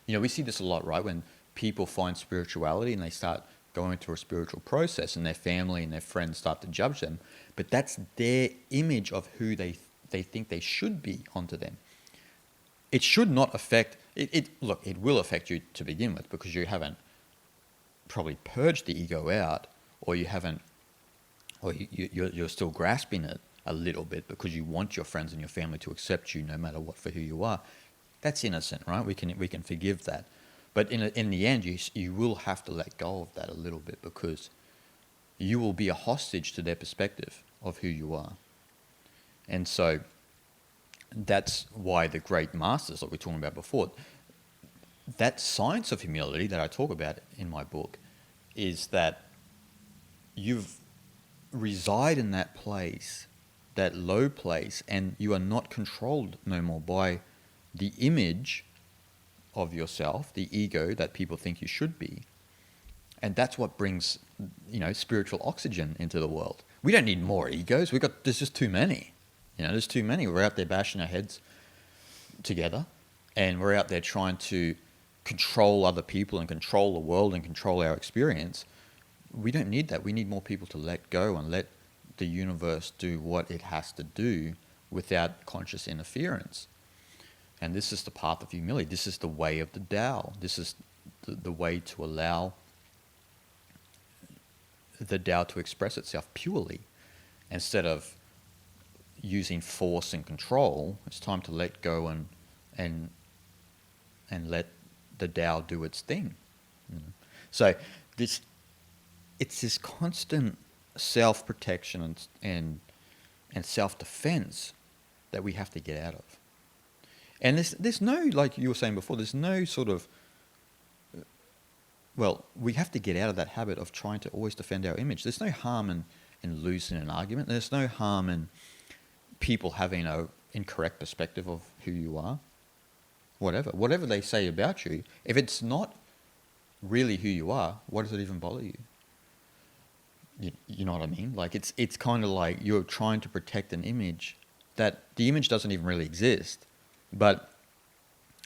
You know, we see this a lot, right? When people find spirituality and they start going through a spiritual process, and their family and their friends start to judge them, but that's their image of who they think they should be onto them. It should not affect look, it will affect you to begin with, because you haven't probably purged the ego out, or you haven't, or you're still grasping it a little bit because you want your friends and your family to accept you no matter what for who you are. That's innocent, right? We can forgive that. But in the end, you will have to let go of that a little bit, because you will be a hostage to their perspective of who you are. And so that's why the great masters, like we were talking about before, that science of humility that I talk about in my book, is that you reside in that place, that low place, and you are not controlled no more by the image of yourself, the ego that people think you should be. And that's what brings, spiritual oxygen into the world. We don't need more egos. There's just too many. There's too many. We're out there bashing our heads together, and we're out there trying to control other people and control the world and control our experience. We don't need that. We need more people to let go and let the universe do what it has to do without conscious interference. And this is the path of humility. This is the way of the Tao. This is the way to allow the Tao to express itself purely. Instead of using force and control, it's time to let go and let the Tao do its thing. So it's this constant self-protection and self-defense that we have to get out of. And there's no, like you were saying before, there's no sort of, we have to get out of that habit of trying to always defend our image. There's no harm in losing an argument. There's no harm in people having an incorrect perspective of who you are. Whatever they say about you, if it's not really who you are, why does it even bother you? You know what I mean? Like it's kind of like you're trying to protect an image that the image doesn't even really exist, but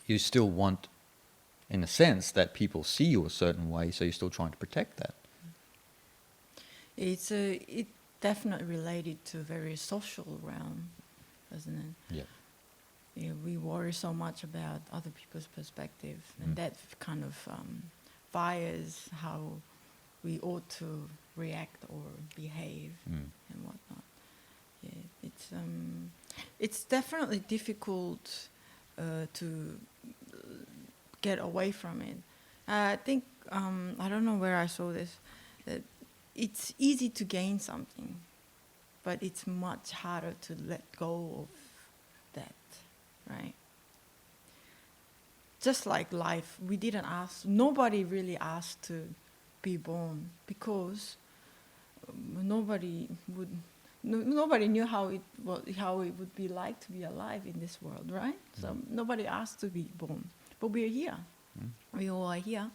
you still want, in a sense, that people see you a certain way, so you're still trying to protect that. It definitely related to very social realm, isn't it? Yeah. Yeah, we worry so much about other people's perspective, and that kind of fires how we ought to react or behave and whatnot. Yeah, it's definitely difficult to get away from it. I think I don't know where I saw this, that it's easy to gain something, but it's much harder to let go of that, right? Just like life, nobody really asked to be born, because nobody knew how it would be like to be alive in this world, right? So nobody asked to be born, but we are here. We all are here,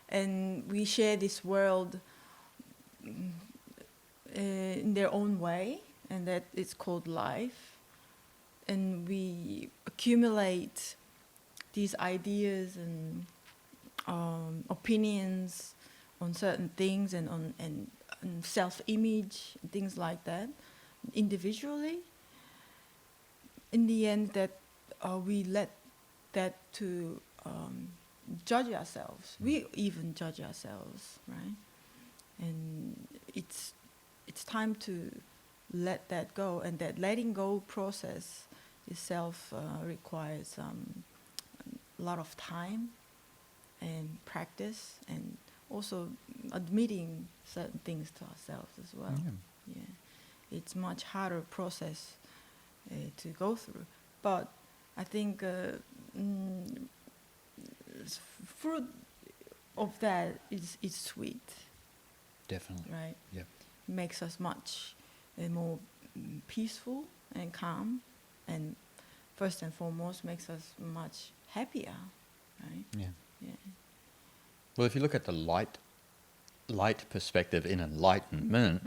and we share this world in their own way, and that it's called life. And we accumulate these ideas and opinions on certain things and on self-image, things like that, individually. In the end, that we let that to judge ourselves. We even judge ourselves, right? And it's time to let that go, and that letting go process itself requires a lot of time and practice, and also admitting certain things to ourselves as well. It's much harder process to go through, but I think fruit of that is sweet. Definitely. Right. Yeah. Makes us much more peaceful and calm, and first and foremost makes us much happier. Right. Yeah. Well, if you look at the light perspective in enlightenment,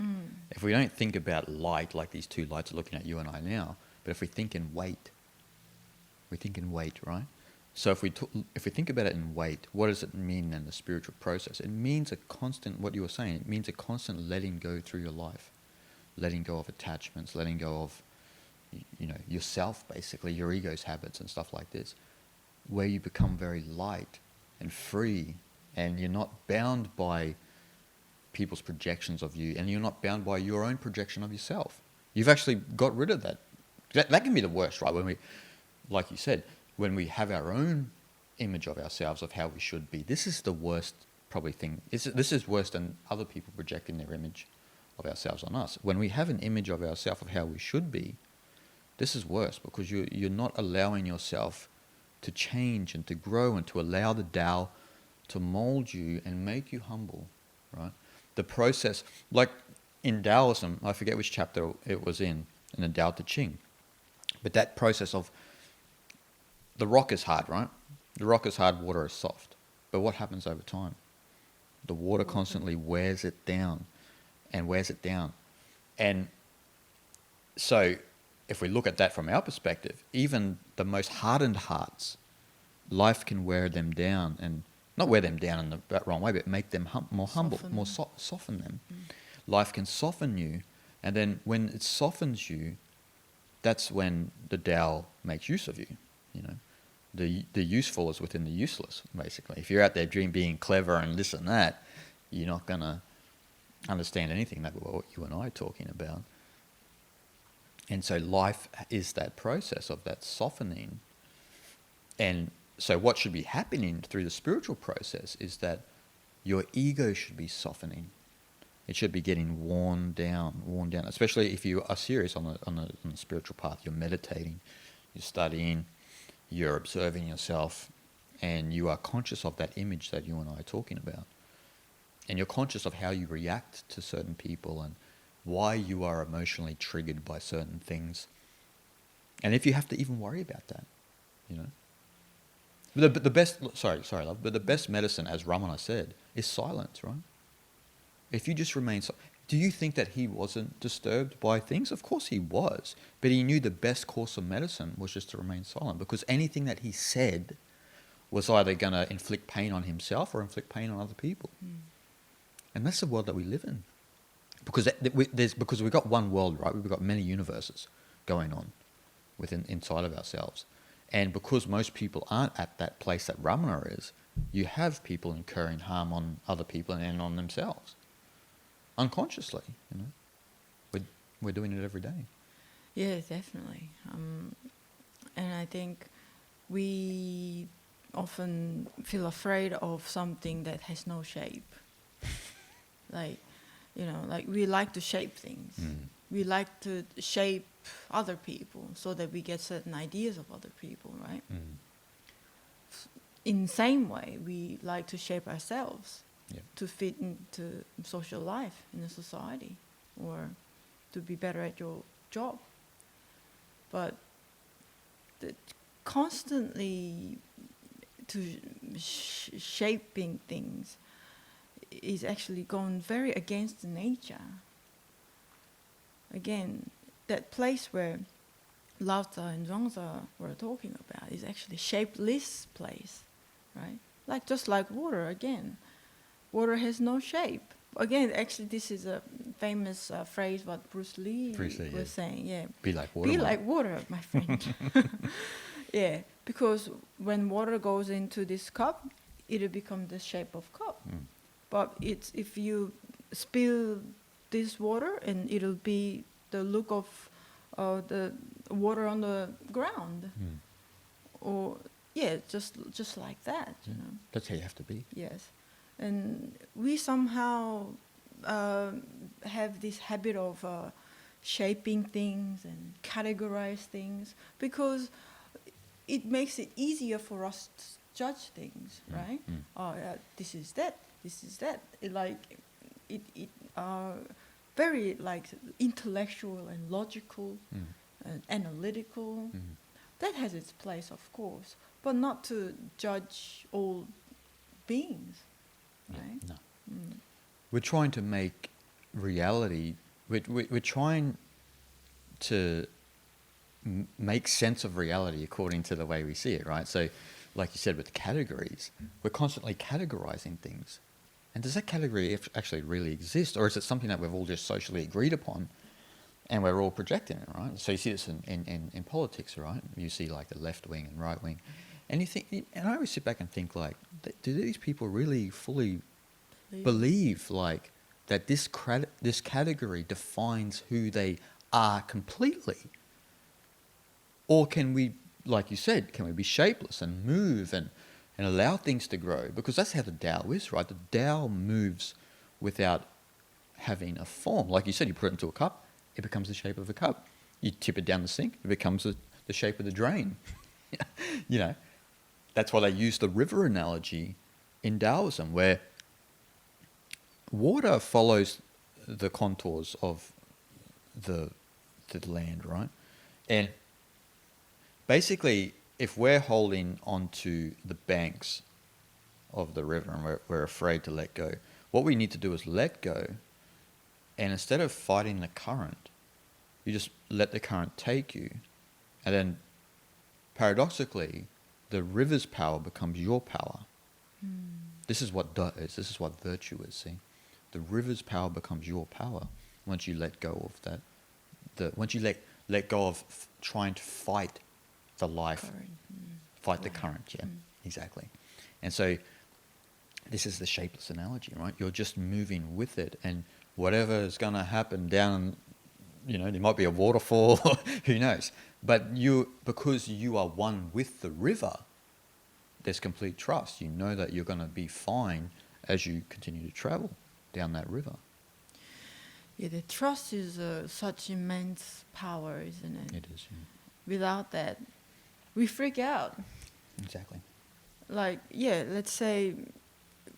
if we don't think about light like these two lights are looking at you and I now, but if we think in weight, right? So if we think about it in weight, what does it mean in the spiritual process? It means a constant, what you were saying, it means a constant letting go through your life, letting go of attachments, letting go of, yourself, basically, your ego's habits and stuff like this, where you become very light and free, and you're not bound by people's projections of you, and you're not bound by your own projection of yourself. You've actually got rid of that. That can be the worst, right? When we, like you said, when we have our own image of ourselves, of how we should be, this is the worst probably thing. This is worse than other people projecting their image of ourselves on us. When we have an image of ourselves of how we should be, this is worse, because you're not allowing yourself to change and to grow and to allow the Tao to mold you and make you humble, right? The process, like in Taoism, I forget which chapter it was in the Tao Te Ching, but that process of the rock is hard, right? The rock is hard, water is soft. But what happens over time? The water constantly wears it down and wears it down. And so if we look at that from our perspective, even the most hardened hearts, life can wear them down, and not wear them down in the wrong way, but make them more humble, soften them. Life can soften you, and then when it softens you, that's when the Tao makes use of you, The useful is within the useless, basically. If you're out there being clever and this and that, you're not going to understand anything that what you and I are talking about. And so life is that process of that softening. And so what should be happening through the spiritual process is that your ego should be softening. It should be getting worn down, especially if you are serious on the spiritual path. You're meditating, you're studying, you're observing yourself, and you are conscious of that image that you and I are talking about. And you're conscious of how you react to certain people and why you are emotionally triggered by certain things. And if you have to even worry about that, But the best, sorry, love, but the best medicine, as Ramana said, is silence, right? If you just remain silent. Do you think that he wasn't disturbed by things? Of course he was. But he knew the best course of medicine was just to remain silent, because anything that he said was either going to inflict pain on himself or inflict pain on other people. And that's the world that we live in. Because we've got one world, right? We've got many universes going on inside of ourselves. And because most people aren't at that place that Ramana is, you have people incurring harm on other people and on themselves. Unconsciously, We're doing it every day. Yeah, definitely. And I think we often feel afraid of something that has no shape. Like we like to shape things. We like to shape other people so that we get certain ideas of other people, right? In the same way, we like to shape ourselves to fit into social life in a society, or to be better at your job. But constantly shaping things is actually going very against the nature. Again, that place where Lao-tzu and Zhuangzi were talking about is actually shapeless place, right? like just like water again. Water has no shape. Again, actually, this is a famous phrase what Bruce Lee was saying. Yeah, be like water. Be like water, my friend. Yeah, because when water goes into this cup, it'll become the shape of cup. But it's if you spill this water, and it'll be the look of the water on the ground, or just like that. You know. That's how you have to be. Yes, and we somehow have this habit of shaping things and categorize things because it makes it easier for us to judge things, right? Oh, this is that. This is that. It very like intellectual and logical and analytical. That has its place, of course, but not to judge all beings, right? No. We're trying to make reality. We're trying to make sense of reality according to the way we see it, right? So, like you said, with categories, we're constantly categorizing things. And does that category actually really exist, or is it something that we've all just socially agreed upon, and we're all projecting it, right? So you see this in politics, right? You see like the left wing and right wing, and you think, and I always sit back and think like, do these people really fully believe like that this category defines who they are completely? Or can we, like you said, can we be shapeless and move and allow things to grow? Because that's how the Tao is, right? The Tao moves without having a form. Like you said, you put it into a cup, it becomes the shape of a cup. You tip it down the sink, it becomes the shape of the drain. You know, that's why they use the river analogy in Taoism, where water follows the contours of the land, right? And basically, if we're holding onto the banks of the river and we're afraid to let go, what we need to do is let go, and instead of fighting the current, you just let the current take you, and then paradoxically, the river's power becomes your power. This is what Da is. This is what virtue is. See, the river's power becomes your power once you let go of that. Once you let go of trying to fight the life, fight the current. Yeah, exactly. And so this is the shapeless analogy, right? You're just moving with it, and whatever is going to happen down, you know, there might be a waterfall, who knows? But because you are one with the river, there's complete trust. You know that you're going to be fine as you continue to travel down that river. Yeah, the trust is such immense power, isn't it? It is. Yeah. Without that, we freak out. Exactly. Like, yeah, let's say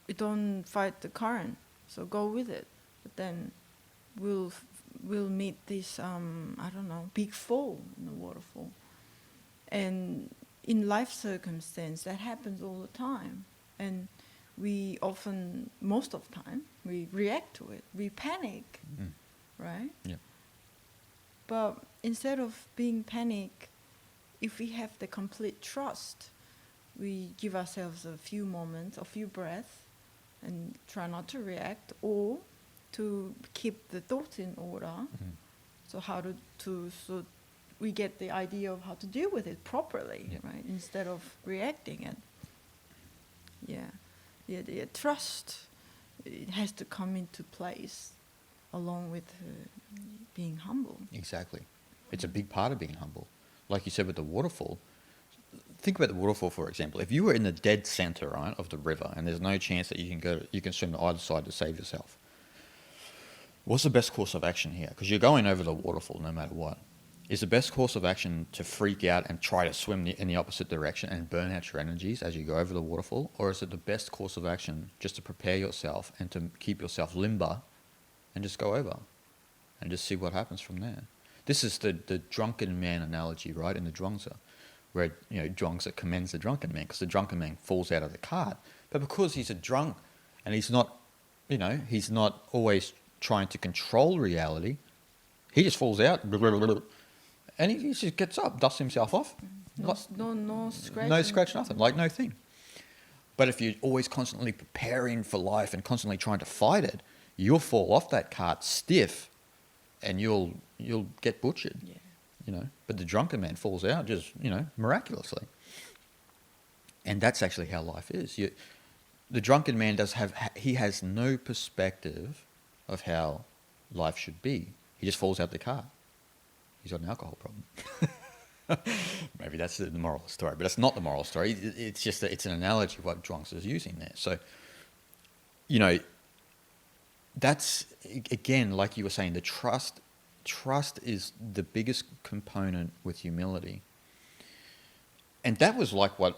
we don't fight the current, so go with it. But then we'll meet this, big fall in the waterfall. And in life circumstance, that happens all the time. And we often, most of the time, we react to it. We panic, right? Yeah. But instead of being panic, if we have the complete trust, we give ourselves a few moments, a few breaths, and try not to react, or to keep the thoughts in order. So so we get the idea of how to deal with it properly, right? Instead of reacting it. The trust, it has to come into place along with being humble. Exactly. It's a big part of being humble. Like you said with the waterfall, think about the waterfall, for example. If you were in the dead center, right, of the river, and there's no chance that you can swim to either side to save yourself, what's the best course of action here? Because you're going over the waterfall no matter what. Is the best course of action to freak out and try to swim in the opposite direction and burn out your energies as you go over the waterfall? Or is it the best course of action just to prepare yourself and to keep yourself limber and just go over and just see what happens from there? This is the drunken man analogy, right, in the Zhuangzi, where, you know, Zhuangzi commends the drunken man because the drunken man falls out of the cart. But because he's a drunk and he's not always trying to control reality, he just falls out, and he just gets up, dusts himself off. No scratch. No scratch, nothing, like no thing. But if you're always constantly preparing for life and constantly trying to fight it, you'll fall off that cart stiff, and you'll get butchered. Yeah. You know. But the drunken man falls out just, you know, miraculously. And that's actually how life is. The drunken man he has no perspective of how life should be. He just falls out the cart. He's got an alcohol problem. Maybe that's the moral story, but that's not the moral story. It's just it's an analogy of what Zhuangzi is using there. So, you know, that's, again, like you were saying, the trust is the biggest component with humility. And that was like what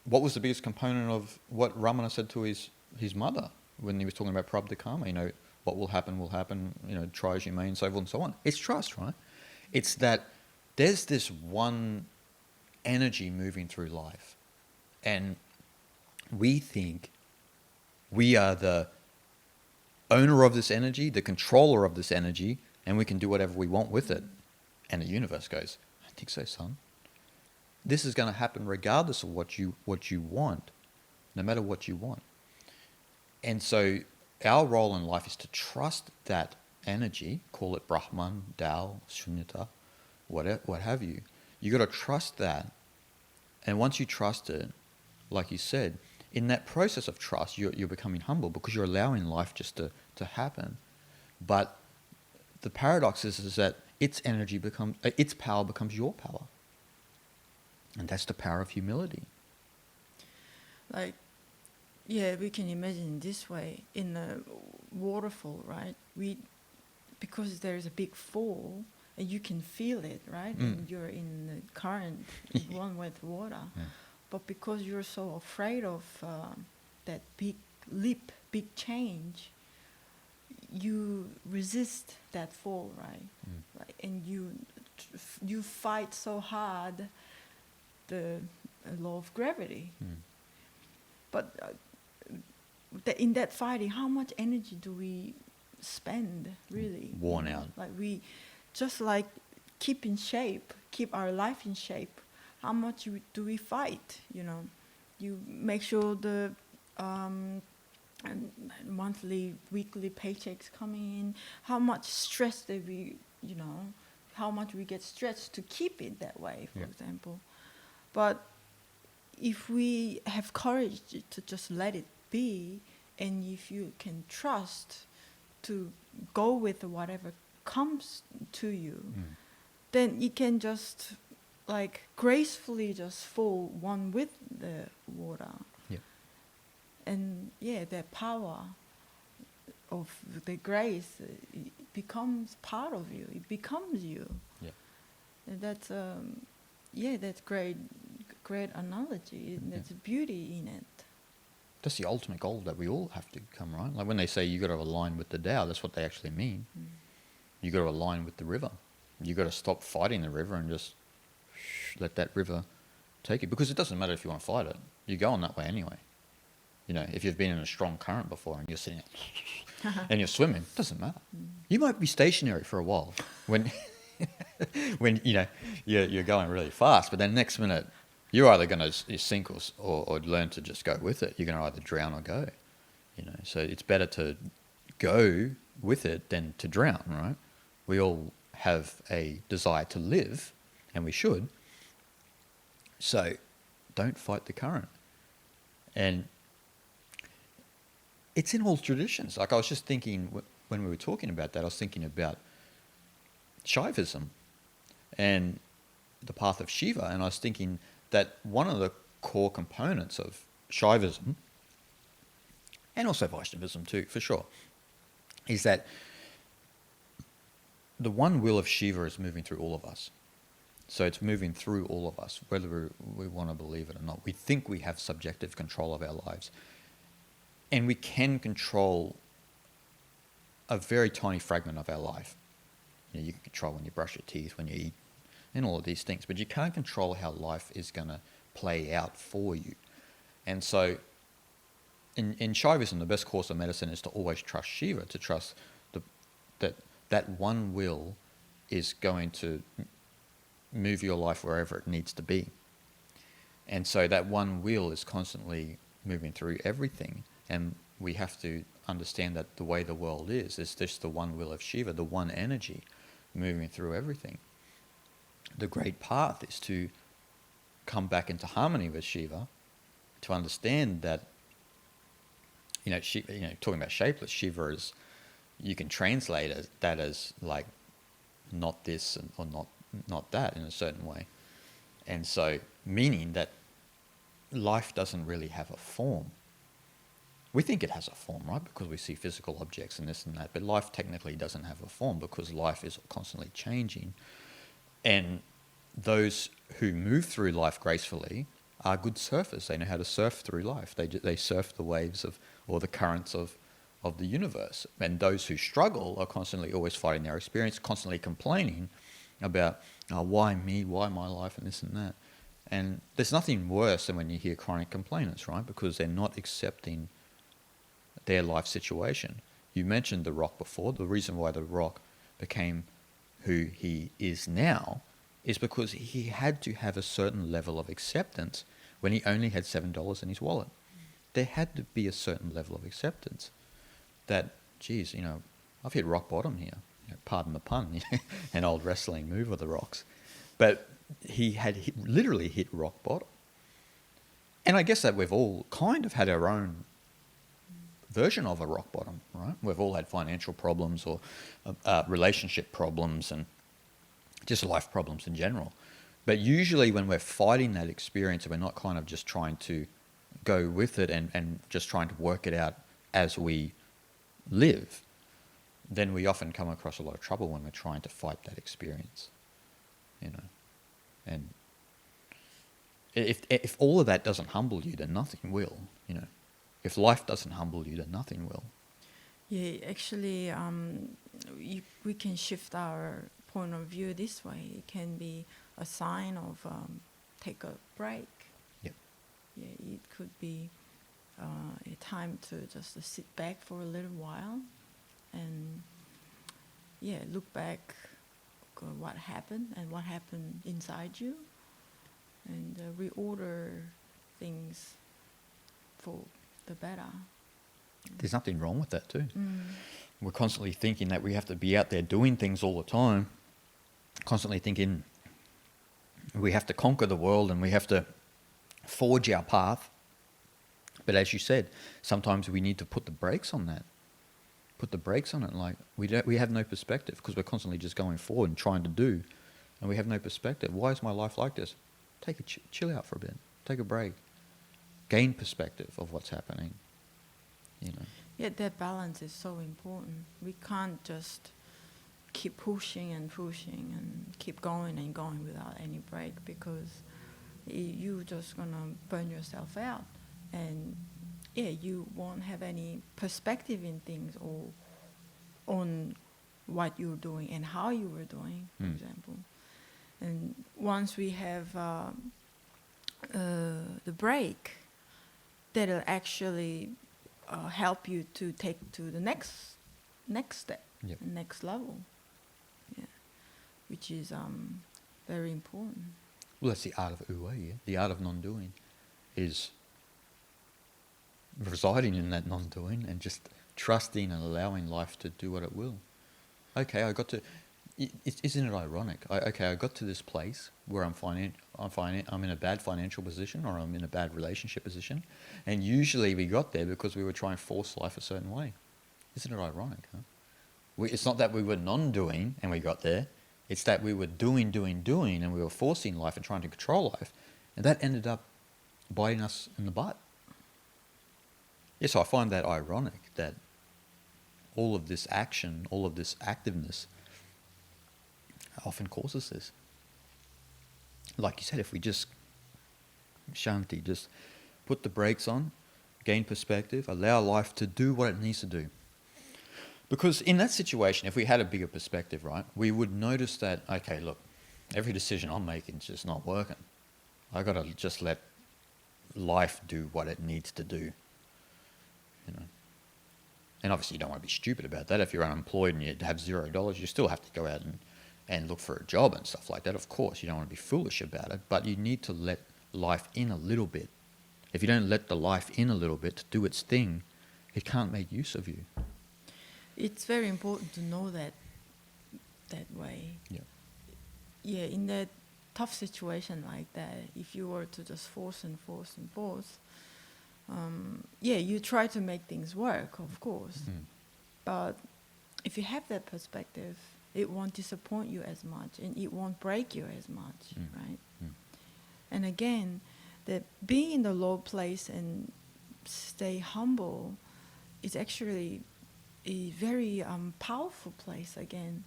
was the biggest component of what Ramana said to his mother when he was talking about prabdha karma, you know, what will happen, you know, try as you may, and so forth and so on. It's trust, right? It's that there's this one energy moving through life, and we think we are the owner of this energy, the controller of this energy, and we can do whatever we want with it. And the universe goes, I don't think so, son. This is going to happen regardless of what you want, no matter what you want. And so our role in life is to trust that energy, call it Brahman, Tao, Shunyata, what have you. You got to trust that. And once you trust it, like you said, in that process of trust, you're becoming humble because you're allowing life just to happen. But the paradox is that its power becomes your power. And that's the power of humility. Like, yeah, we can imagine this way in a waterfall, right? Because there is a big fall, and you can feel it, right? And you're in the current, one with water. Yeah. But because you're so afraid of that big leap, big change, you resist that fall, right? Like, and you fight so hard the law of gravity. But in that fighting, how much energy do we spend, really? Worn out. Like we just like keep our life in shape. How much do we fight, you know? You make sure the monthly, weekly paychecks coming in. How much stress that we, you know, how much we get stressed to keep it that way, for example. But if we have courage to just let it be, and if you can trust to go with whatever comes to you, then you can just like gracefully just fall one with the water. Yeah. And yeah, that power of the grace becomes part of you. It becomes you. Yeah. And that's that's great analogy. There's beauty in it. That's the ultimate goal that we all have to come, right? Like when they say you got to align with the Tao, that's what they actually mean. You got to align with the river. You got to stop fighting the river and just let that river take you. Because it doesn't matter if you want to fight it. You're going that way anyway. You know, if you've been in a strong current before and you're sitting and you're swimming, it doesn't matter. You might be stationary for a while when you know you're going really fast, but then next minute you're either going to sink or learn to just go with it. You're going to either drown or go. You know, so it's better to go with it than to drown, right? We all have a desire to live, and we should. So don't fight the current. And it's in all traditions. Like I was just thinking, when we were talking about that, I was thinking about Shaivism and the path of Shiva, and I was thinking that one of the core components of Shaivism, and also Vaishnavism too, for sure, is that the one will of Shiva is moving through all of us. So it's moving through all of us, whether we want to believe it or not. We think we have subjective control of our lives. And we can control a very tiny fragment of our life. You know, you can control when you brush your teeth, when you eat, and all of these things. But you can't control how life is going to play out for you. And so in Shaivism, the best course of medicine is to always trust Shiva, to trust that one will is going to move your life wherever it needs to be. And so that one will is constantly moving through everything. And we have to understand that the way the world is just the one will of Shiva, the one energy moving through everything. The great path is to come back into harmony with Shiva, to understand that, talking about shapeless, Shiva is, you can translate that as like not this or not that in a certain way. And so, meaning that life doesn't really have a form. We think it has a form, right? Because we see physical objects and this and that. But life technically doesn't have a form because life is constantly changing. And those who move through life gracefully are good surfers. They know how to surf through life. They surf the waves or the currents of the universe. And those who struggle are constantly always fighting their experience, constantly complaining about, why me, why my life, and this and that. And there's nothing worse than when you hear chronic complainants, right? Because they're not accepting their life situation. You mentioned the rock before. The reason why the rock became who he is now is because he had to have a certain level of acceptance when he only had $7 in his wallet. There had to be a certain level of acceptance that, geez, I've hit rock bottom here. Pardon the pun, an old wrestling move of the Rocks. But he had literally hit rock bottom. And I guess that we've all kind of had our own version of a rock bottom, right? We've all had financial problems or relationship problems and just life problems in general. But usually when we're fighting that experience and we're not kind of just trying to go with it and just trying to work it out as we live, then we often come across a lot of trouble when we're trying to fight that experience, And if all of that doesn't humble you, then nothing will, If life doesn't humble you, then nothing will. Yeah, actually, we can shift our point of view this way. It can be a sign of take a break. Yep. Yeah, it could be a time to just sit back for a little while and look back what happened and what happened inside you, and reorder things for the better. There's nothing wrong with that too. We're constantly thinking that we have to be out there doing things all the time, constantly thinking we have to conquer the world and we have to forge our path. But as you said, sometimes we need to put the brakes on that. Put the brakes on it. Like we have no perspective because we're constantly just going forward and trying to do, and we have no perspective. Why is my life like this? Take a chill out for a bit. Take a break. Gain perspective of what's happening. Yeah, that balance is so important. We can't just keep pushing and keep going and going without any break, because you're just gonna burn yourself out, and you won't have any perspective in things or on what you're doing and how you were doing, for example. And once we have the break, that'll actually help you to take to the next step, Yep. next level, which is very important. Well, that's the art of wu, The art of non-doing is residing in that non-doing and just trusting and allowing life to do what it will. Okay, isn't it ironic? I got to this place where I'm in a bad financial position, or I'm in a bad relationship position, and usually we got there because we were trying to force life a certain way. Isn't it ironic? Huh? It's not that we were non-doing and we got there. It's that we were doing, and we were forcing life and trying to control life, and that ended up biting us in the butt. Yes, I find that ironic that all of this action, all of this activeness often causes this. Like you said, if we just, Shanti, just put the brakes on, gain perspective, allow life to do what it needs to do. Because in that situation, if we had a bigger perspective, right, we would notice that, okay, look, every decision I'm making is just not working. I got to just let life do what it needs to do. And obviously you don't want to be stupid about that. If you're unemployed and you have $0, you still have to go out and look for a job and stuff like that. Of course, you don't want to be foolish about it, but you need to let life in a little bit If you don't let the life in a little bit to do its thing, it can't make use of you. It's very important to know that way. Yeah. Yeah, in that tough situation like that, if you were to just force and force and force, you try to make things work, of course. But if you have that perspective, it won't disappoint you as much, and it won't break you as much, right? And again, that being in the low place and stay humble is actually a very powerful place again.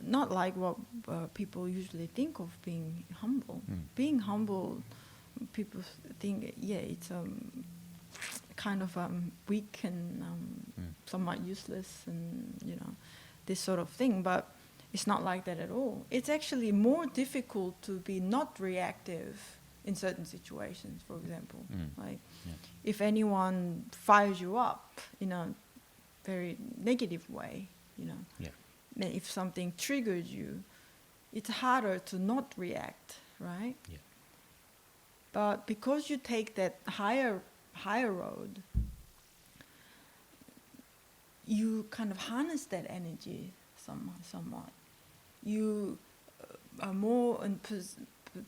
Not like what people usually think of being humble. Being humble, people think, it's kind of weak and somewhat useless and, this sort of thing. But it's not like that at all. It's actually more difficult to be not reactive in certain situations, for example. If anyone fires you up in a very negative way, if something triggers you, it's harder to not react, right? Yeah. But because you take that higher road, you kind of harness that energy somewhat. You are more in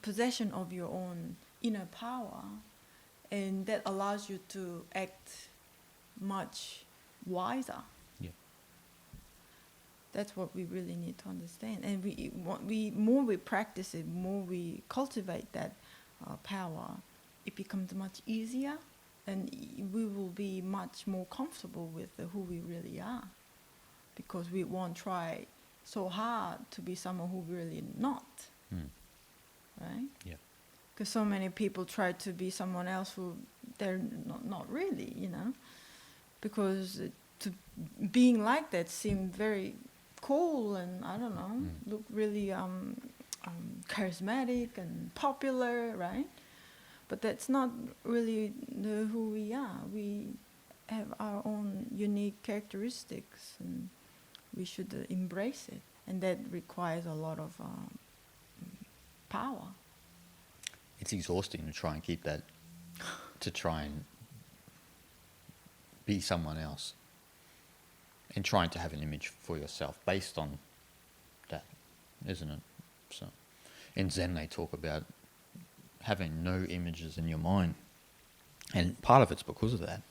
possession of your own inner power, and that allows you to act much wiser. That's what we really need to understand. And more we practice it, more we cultivate that power, it becomes much easier, and we will be much more comfortable with who we really are, because we won't try so hard to be someone who we're really not, right? Yeah. Because so many people try to be someone else who they're not really, because being like that seemed very cool and, I don't know, look really charismatic and popular, right? But that's not really who we are. We have our own unique characteristics, and we should embrace it. And that requires a lot of power. It's exhausting to try and keep that, to try and be someone else, and trying to have an image for yourself based on that, isn't it? So, in Zen they talk about having no images in your mind, and part of it's because of that.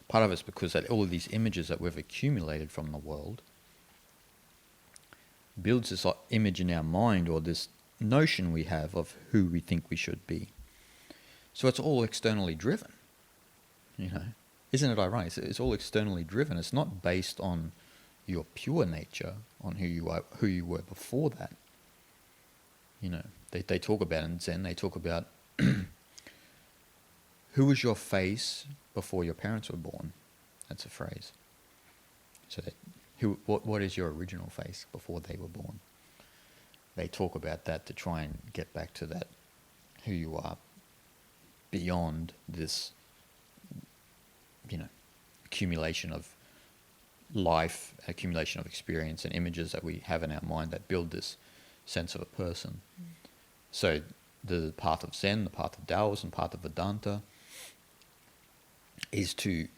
Part of it's because that all of these images that we've accumulated from the world builds this image in our mind, or this notion we have of who we think we should be. So it's all externally driven, Isn't it ironic? It's all externally driven. It's not based on your pure nature, on who you are, who you were before that. They talk about in Zen, they talk about who was your face before your parents were born. That's a phrase. So what is your original face before they were born? They talk about that to try and get back to that, who you are beyond this, accumulation of life, accumulation of experience and images that we have in our mind that build this sense of a person. So the path of Zen, the path of Taoism, the path of Vedanta is to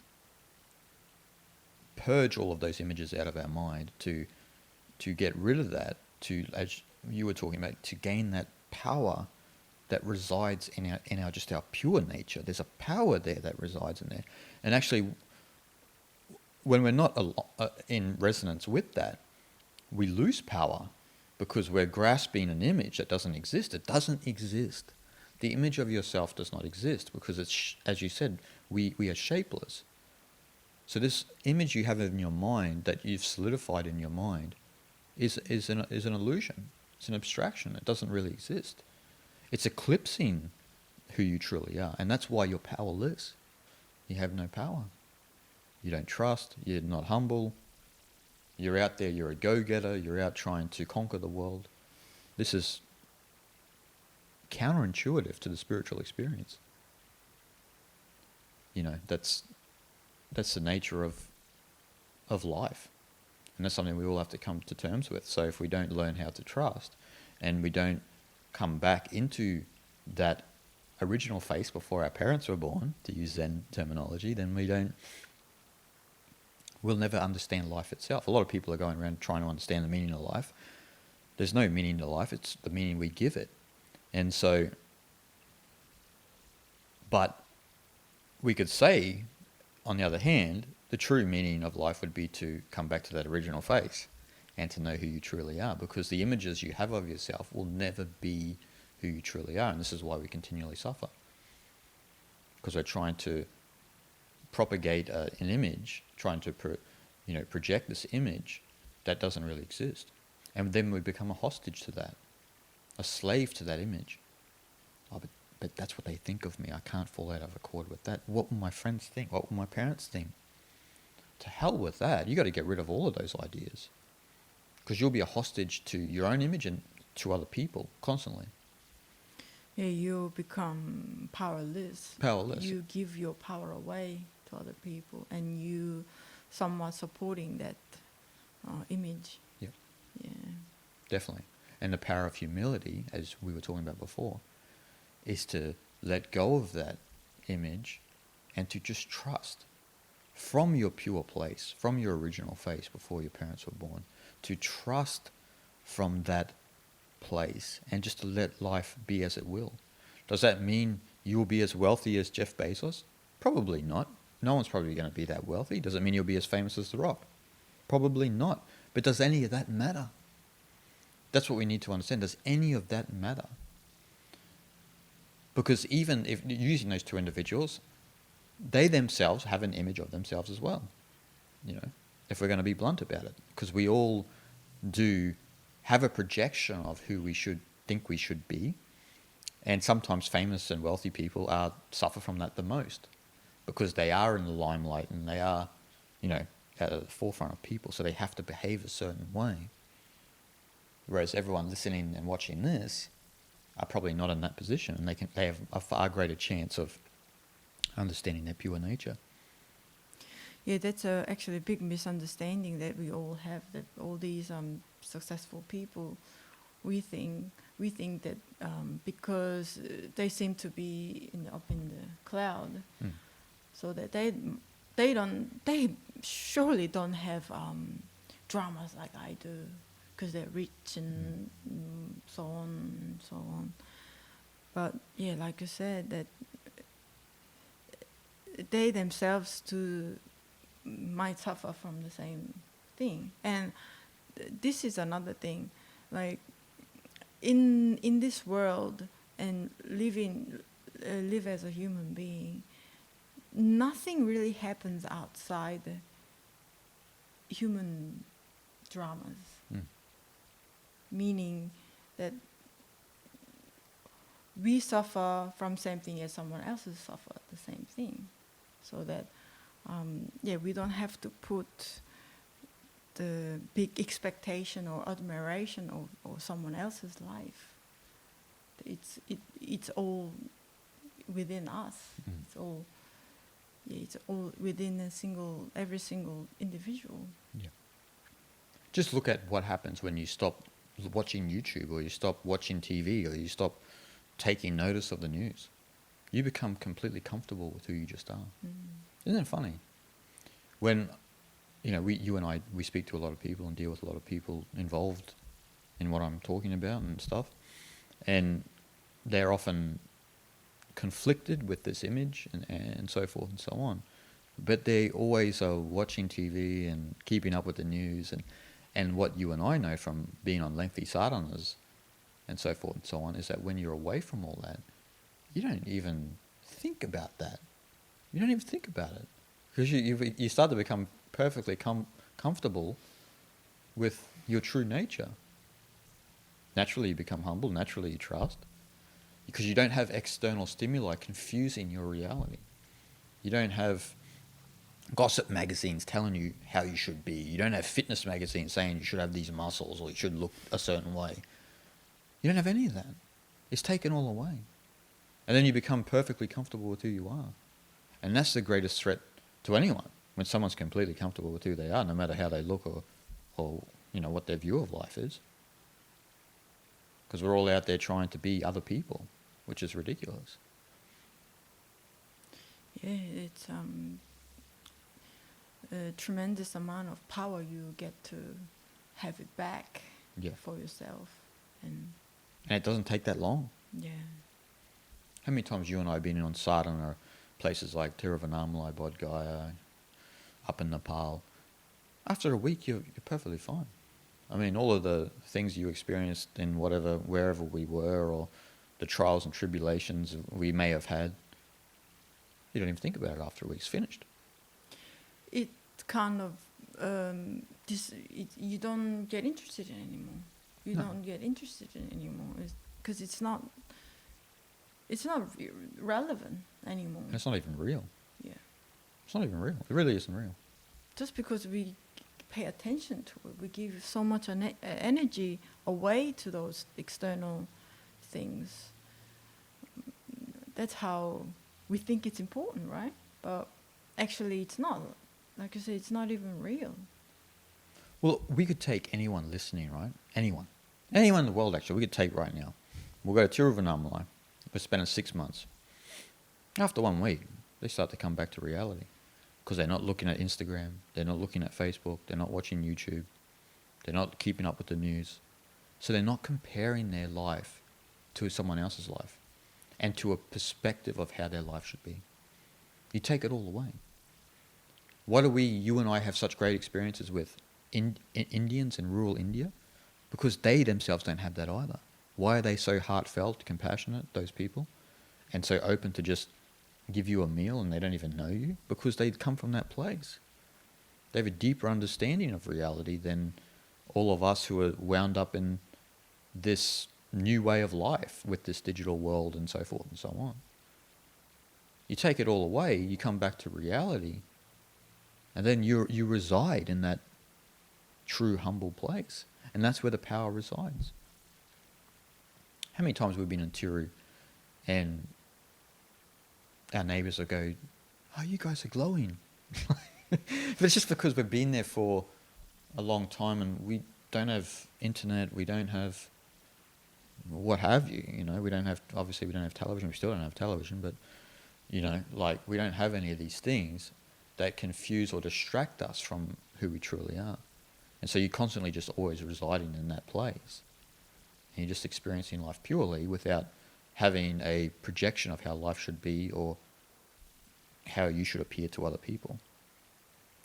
purge all of those images out of our mind, to get rid of that, to, as you were talking about, to gain that power that resides in our just our pure nature. There's a power there that resides in there. And actually, when we're not in resonance with that, we lose power, because we're grasping an image that doesn't exist. It doesn't exist. The image of yourself does not exist, because it's, as you said, we are shapeless. So this image you have in your mind, that you've solidified in your mind, is an illusion. It's an abstraction. It doesn't really exist. It's eclipsing who you truly are, and that's why you're powerless. You have no power. You don't trust. You're not humble. You're out there. You're a go-getter. You're out trying to conquer the world. This is counterintuitive to the spiritual experience. That's the nature of life, and that's something we all have to come to terms with. So if we don't learn how to trust, and we don't come back into that original face before our parents were born, to use Zen terminology, then we'll never understand life itself. A lot of people are going around trying to understand the meaning of life. There's no meaning to life, it's the meaning we give it. And so, but we could say, on the other hand, the true meaning of life would be to come back to that original face and to know who you truly are, because the images you have of yourself will never be who you truly are, and this is why we continually suffer. Because we're trying to propagate an image, trying to project this image that doesn't really exist. And then we become a hostage to that, a slave to that image. Oh, but that's what they think of me. I can't fall out of accord with that. What will my friends think? What will my parents think? To hell with that. You got to get rid of all of those ideas, because you'll be a hostage to your own image and to other people constantly. Yeah, you become powerless. Powerless. You give your power away to other people, and you somewhat supporting that image. Yeah. Yeah. Definitely. And the power of humility, as we were talking about before, is to let go of that image and to just trust from your pure place, from your original face before your parents were born, to trust from that place and just to let life be as it will. Does that mean you'll be as wealthy as Jeff Bezos? Probably not. No one's probably going to be that wealthy. Does it mean you'll be as famous as The Rock? Probably not. But does any of that matter? That's what we need to understand. Does any of that matter? Because even if using those two individuals, they themselves have an image of themselves as well. If we're going to be blunt about it, because we all do have a projection of who we should think we should be, and sometimes famous and wealthy people suffer from that the most, because they are in the limelight and they are, at the forefront of people, so they have to behave a certain way. Whereas everyone listening and watching this are probably not in that position, and they have a far greater chance of understanding their pure nature. Yeah, that's actually a big misunderstanding that we all have, that all these successful people, we think that because they seem to be up in the cloud, so that they surely don't have dramas like I do, because they're rich and so on and so on. But yeah, like you said, that they themselves too might suffer from the same thing. And this is another thing, like in this world and live as a human being, nothing really happens outside human dramas. Meaning that we suffer from same thing as someone else has suffered the same thing. So that, we don't have to put the big expectation or admiration of someone else's life. It's all within us. It's all within every single individual. Yeah. Just look at what happens when you stop watching YouTube, or you stop watching TV, or you stop taking notice of the news. You become completely comfortable with who you just are. Isn't it funny? When, you and I, we speak to a lot of people and deal with a lot of people involved in what I'm talking about and stuff, and they're often conflicted with this image and so forth and so on. But they always are watching TV and keeping up with the news, and what you and I know from being on lengthy sadhanas and so forth and so on is that when you're away from all that, you don't even think about that. You don't even think about it, because you start to become perfectly comfortable with your true nature. Naturally you become humble, naturally you trust, because you don't have external stimuli confusing your reality. You don't have gossip magazines telling you how you should be. You don't have fitness magazines saying you should have these muscles or you should look a certain way. You don't have any of that. It's taken all away. And then you become perfectly comfortable with who you are. And that's the greatest threat to anyone, when someone's completely comfortable with who they are, no matter how they look or what their view of life is. Because we're all out there trying to be other people, which is ridiculous. Yeah, it's a tremendous amount of power you get to have it back for yourself. And it doesn't take that long. Yeah. How many times you and I have been on sadhana, places like Tiruvannamalai, Bodh Gaya, up in Nepal? After a week, you're perfectly fine. I mean, all of the things you experienced in wherever we were, or the trials and tribulations we may have had, you don't even think about it after a week's finished. It kind of, you don't get interested in anymore. You don't get interested in anymore because it's not relevant anymore. And it's not even real. Yeah. It's not even real. It really isn't real. Just because we pay attention to it, we give so much energy away to those external things. That's how we think it's important, right? But actually it's not. Like I said, it's not even real. Well, we could take anyone listening, right? Anyone in the world, actually, we could take right now. We'll go to Tiruvannamalai. We're spending 6 months. After 1 week, they start to come back to reality because they're not looking at Instagram, they're not looking at Facebook, they're not watching YouTube, they're not keeping up with the news. So they're not comparing their life to someone else's life and to a perspective of how their life should be. You take it all away. Why do you and I have such great experiences with Indians in rural India? Because they themselves don't have that either. Why are they so heartfelt, compassionate, those people, and so open to just give you a meal and they don't even know you? Because they come from that place. They have a deeper understanding of reality than all of us who are wound up in this new way of life with this digital world and so forth and so on. You take it all away, you come back to reality, and then you reside in that true humble place. And that's where the power resides. How many times we've been in Tiru and our neighbours will go, "Oh, you guys are glowing." But it's just because we've been there for a long time and we don't have internet, we don't have what have you, we don't have television, we still don't have television, but, we don't have any of these things that confuse or distract us from who we truly are. And so you're constantly just always residing in that place. And you're just experiencing life purely without having a projection of how life should be or how you should appear to other people.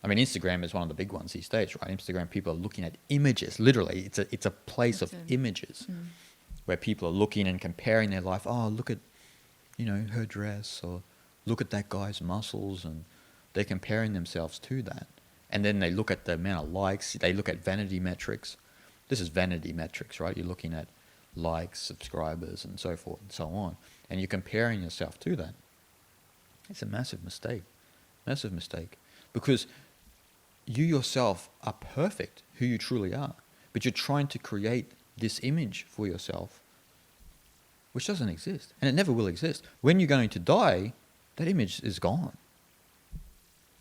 I mean, Instagram is one of the big ones these days, right? Instagram, people are looking at images. Literally, it's a place of images where people are looking and comparing their life. Oh, look at, her dress, or look at that guy's muscles, and they're comparing themselves to that. And then they look at the amount of likes, they look at vanity metrics. This is vanity metrics, right? You're looking at likes, subscribers, and so forth and so on. And you're comparing yourself to that. It's a massive mistake. Massive mistake. Because you yourself are perfect, who you truly are. But you're trying to create this image for yourself, which doesn't exist. And it never will exist. When you're going to die, that image is gone.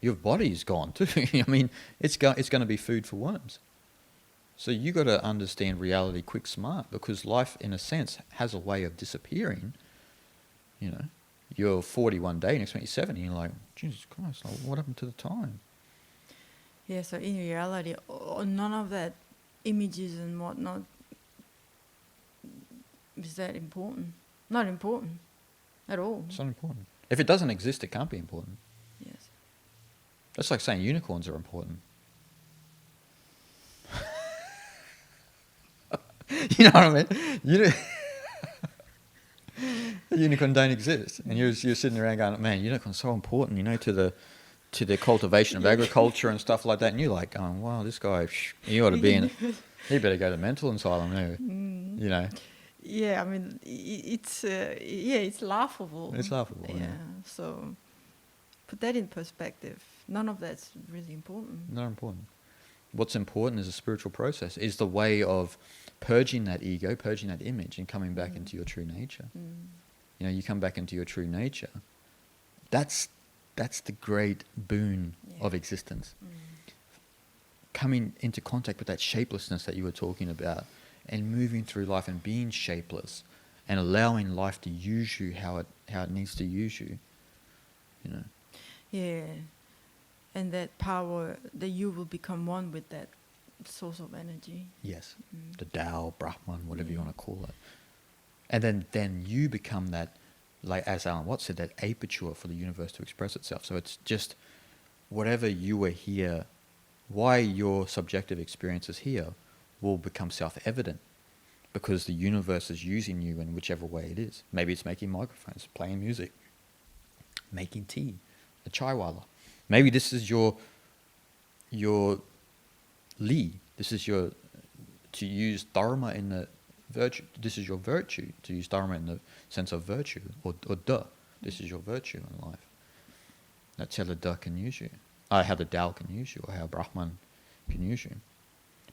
Your body is gone too. I mean, it's going to be food for worms. So you got to understand reality quick, smart, because life, in a sense, has a way of disappearing. You're 40 one day, next minute you're 70, and you're like, Jesus Christ, what happened to the time? Yeah, so in reality, none of that images and whatnot is that important. Not important at all. It's not important. If it doesn't exist, it can't be important. Yes. That's like saying unicorns are important. You know what I mean? A unicorn don't exist, and you're sitting around going, "Man, unicorn's so important, to the cultivation of agriculture and stuff like that." And you're like, going, "Wow, this guy, he ought to be in. He better go to mental asylum now." Yeah, I mean, it's laughable. It's laughable. Yeah. So put that in perspective. None of that's really important. Not important. What's important is a spiritual process, is the way of purging that ego, purging that image, and coming back into your true nature. You come back into your true nature. That's the great boon of existence. Coming into contact with that shapelessness that you were talking about, and moving through life and being shapeless, and allowing life to use you how it needs to use you. Yeah. And that power, that you will become one with that source of energy. Yes. The Tao, Brahman, whatever you Yeah. want to call it. And then you become that, like as Alan Watts said, that aperture for the universe to express itself. So it's just whatever you were here, why your subjective experience is here will become self-evident because the universe is using you in whichever way it is. Maybe it's making microphones, playing music, making tea, a chaiwala. Maybe this is your li. This is your, to use dharma in the virtue. This is your virtue, to use dharma in the sense of virtue, or da. This is your virtue in life. That's how the da can use you. How the Tao can use you, or how Brahman can use you.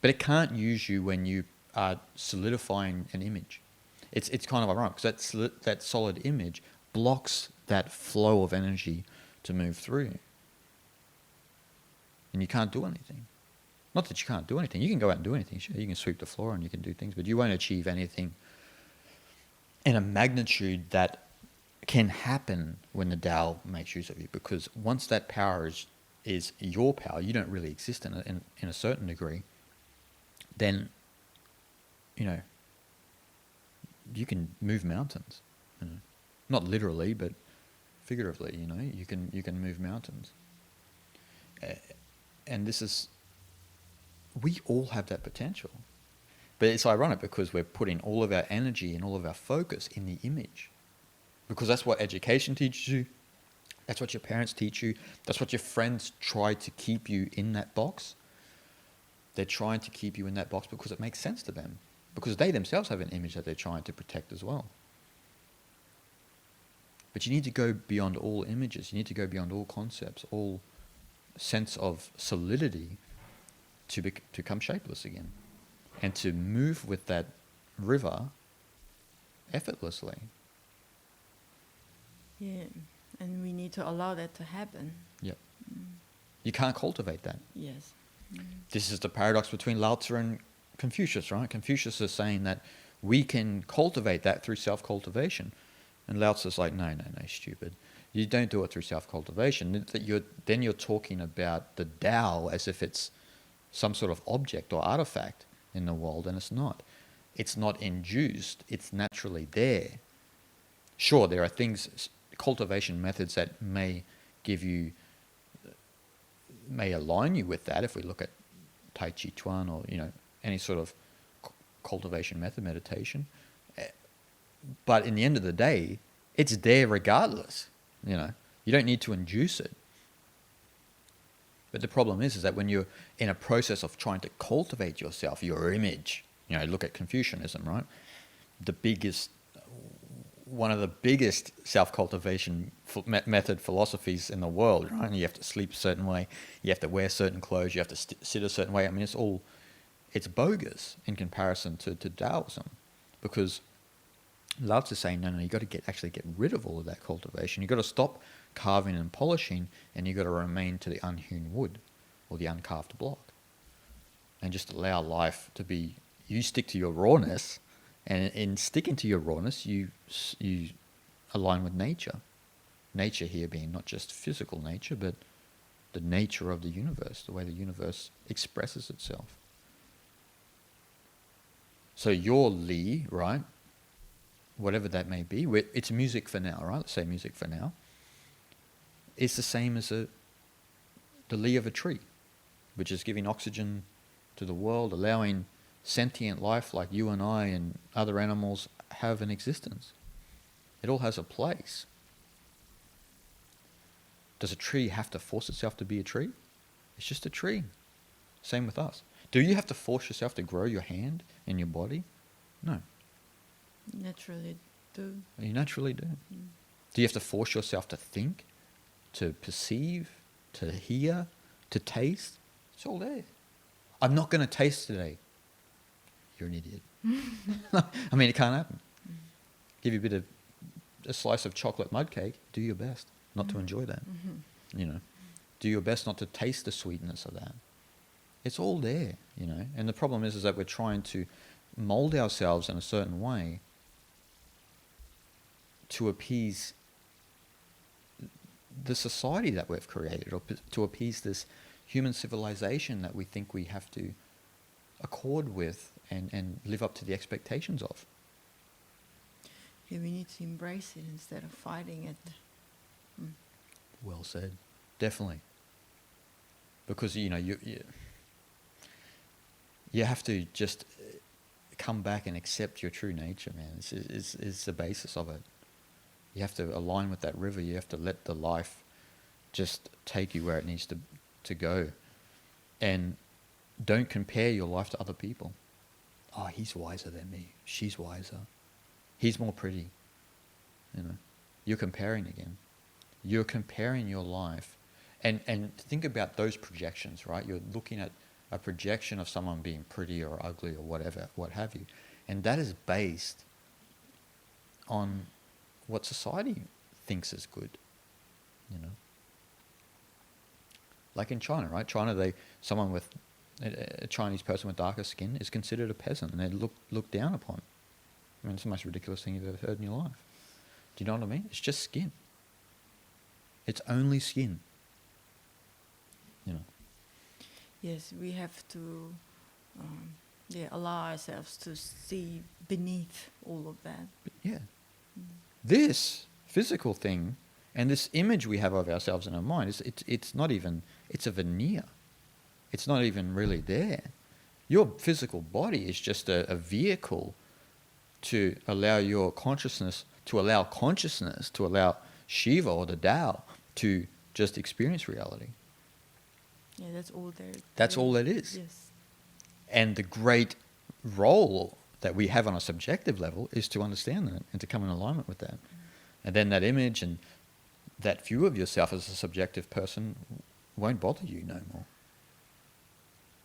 But it can't use you when you are solidifying an image. It's kind of ironic, because that solid image blocks that flow of energy to move through. And you can't do anything. Not that you can't do anything. You can go out and do anything. Sure, you can sweep the floor and you can do things, but you won't achieve anything in a magnitude that can happen when the Tao makes use of you. Because once that power is your power, you don't really exist in a certain degree, then, you can move mountains. Not literally, but figuratively, you can move mountains. And this is, we all have that potential. But it's ironic because we're putting all of our energy and all of our focus in the image. Because that's what education teaches you. That's what your parents teach you. That's what your friends try to keep you in that box. They're trying to keep you in that box because it makes sense to them. Because they themselves have an image that they're trying to protect as well. But you need to go beyond all images. You need to go beyond all concepts, all sense of solidity to become shapeless again. And to move with that river effortlessly. Yeah. And we need to allow that to happen. Yep. You can't cultivate that. Yes. This is the paradox between Lao-tzu and Confucius, right? Confucius is saying that we can cultivate that through self-cultivation. And Lao-tzu's like, no, stupid. You don't do it through self-cultivation. Then you're talking about the Tao as if it's some sort of object or artifact in the world, and it's not. It's not induced. It's naturally there. Sure, there are things, cultivation methods that may align you with that. If we look at Tai Chi Chuan or any sort of cultivation method, meditation, but in the end of the day, it's there regardless. You don't need to induce it. But the problem is that when you're in a process of trying to cultivate yourself, your image, look at Confucianism, right? One of the biggest self-cultivation method philosophies in the world, right? And you have to sleep a certain way, you have to wear certain clothes, you have to sit a certain way. I mean, it's bogus in comparison to Taoism, because Lao-tzu is saying, no, you got to actually get rid of all of that cultivation. You got to stop carving and polishing, and you got to remain to the unhewn wood or the uncarved block, and just allow life to be. You stick to your rawness. And in sticking to your rawness, you align with nature. Nature here being not just physical nature, but the nature of the universe, the way the universe expresses itself. So your li, right, whatever that may be, it's music for now, right? Let's say music for now. It's the same as the li of a tree, which is giving oxygen to the world, allowing sentient life like you and I and other animals have an existence. It all has a place. Does a tree have to force itself to be a tree? It's just a tree. Same with us. Do you have to force yourself to grow your hand in your body? No. Naturally do. You naturally do. Do you have to force yourself to think, to perceive, to hear, to taste? It's all there. I'm not going to taste today. You're an idiot. I mean, it can't happen. Give you a slice of chocolate mud cake, do your best not to enjoy that. Do your best not to taste the sweetness of that. It's all there, And the problem is that we're trying to mold ourselves in a certain way to appease the society that we've created, or to appease this human civilization that we think we have to accord with and live up to the expectations of. Yeah, we need to embrace it instead of fighting it. Well said. Definitely. Because, you have to just come back and accept your true nature, man. It's the basis of it. You have to align with that river. You have to let the life just take you where it needs to go. And don't compare your life to other people. Oh, he's wiser than me. She's wiser. He's more pretty. You're comparing again. You're comparing your life. And think about those projections, right? You're looking at a projection of someone being pretty or ugly or whatever, what have you. And that is based on what society thinks is good, Like in China, right? China, someone with a Chinese person with darker skin is considered a peasant, and they're looked down upon. I mean, it's the most ridiculous thing you've ever heard in your life. Do you know what I mean? It's just skin. It's only skin. Yes, we have to allow ourselves to see beneath all of that. Yeah. This physical thing and this image we have of ourselves in our mind, it's not even, it's a veneer. It's not even really there. Your physical body is just a vehicle to allow your consciousness, to allow Shiva or the Tao to just experience reality. Yeah, that's all there. That's all it is. Yes. And the great role that we have on a subjective level is to understand that and to come in alignment with that. And then that image and that view of yourself as a subjective person won't bother you no more.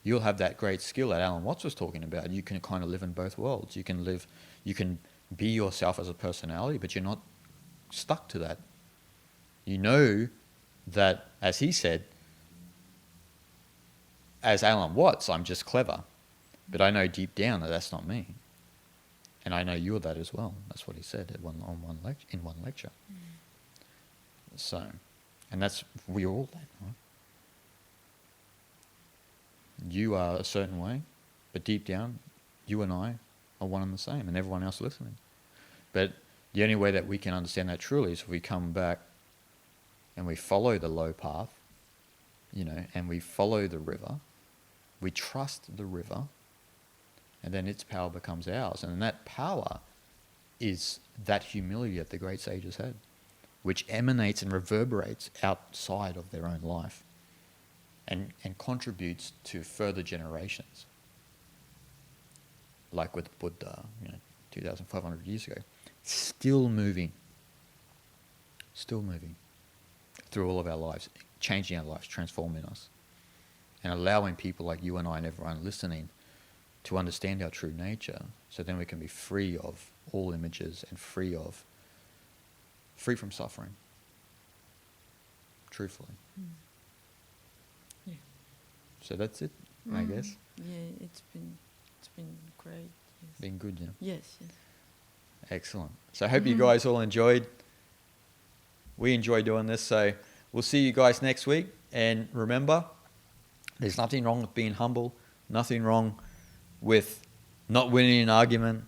You'll have that great skill that Alan Watts was talking about. You can kind of live in both worlds. You can be yourself as a personality, but you're not stuck to that. You know that, as he said, as Alan Watts, I'm just clever. But I know deep down that that's not me. And I know you're that as well. That's what he said in one lecture. So, and we're all that, right? You are a certain way, but deep down, you and I are one and the same, and everyone else listening. But the only way that we can understand that truly is if we come back and we follow the low path, and we follow the river, we trust the river, and then its power becomes ours. And that power is that humility that the great sages had, which emanates and reverberates outside of their own life and contributes to further generations. Like with Buddha, 2,500 years ago. Still moving through all of our lives, changing our lives, transforming us, and allowing people like you and I and everyone listening to understand our true nature, so then we can be free of all images and free from suffering. Truthfully. Yeah. So that's it, I guess. Yeah, it's been great. Yes. Been good, Yes. Excellent. So I hope you guys all enjoyed. We enjoy doing this, so we'll see you guys next week. And remember, there's nothing wrong with being humble, nothing wrong with not winning an argument,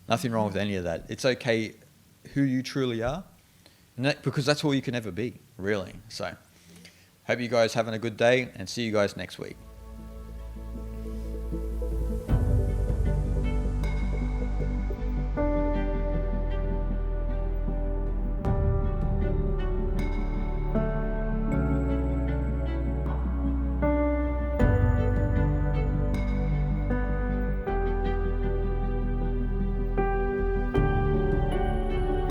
nothing wrong with any of that. It's okay who you truly are, and because that's all you can ever be, really. So hope you guys having a good day, and see you guys next week.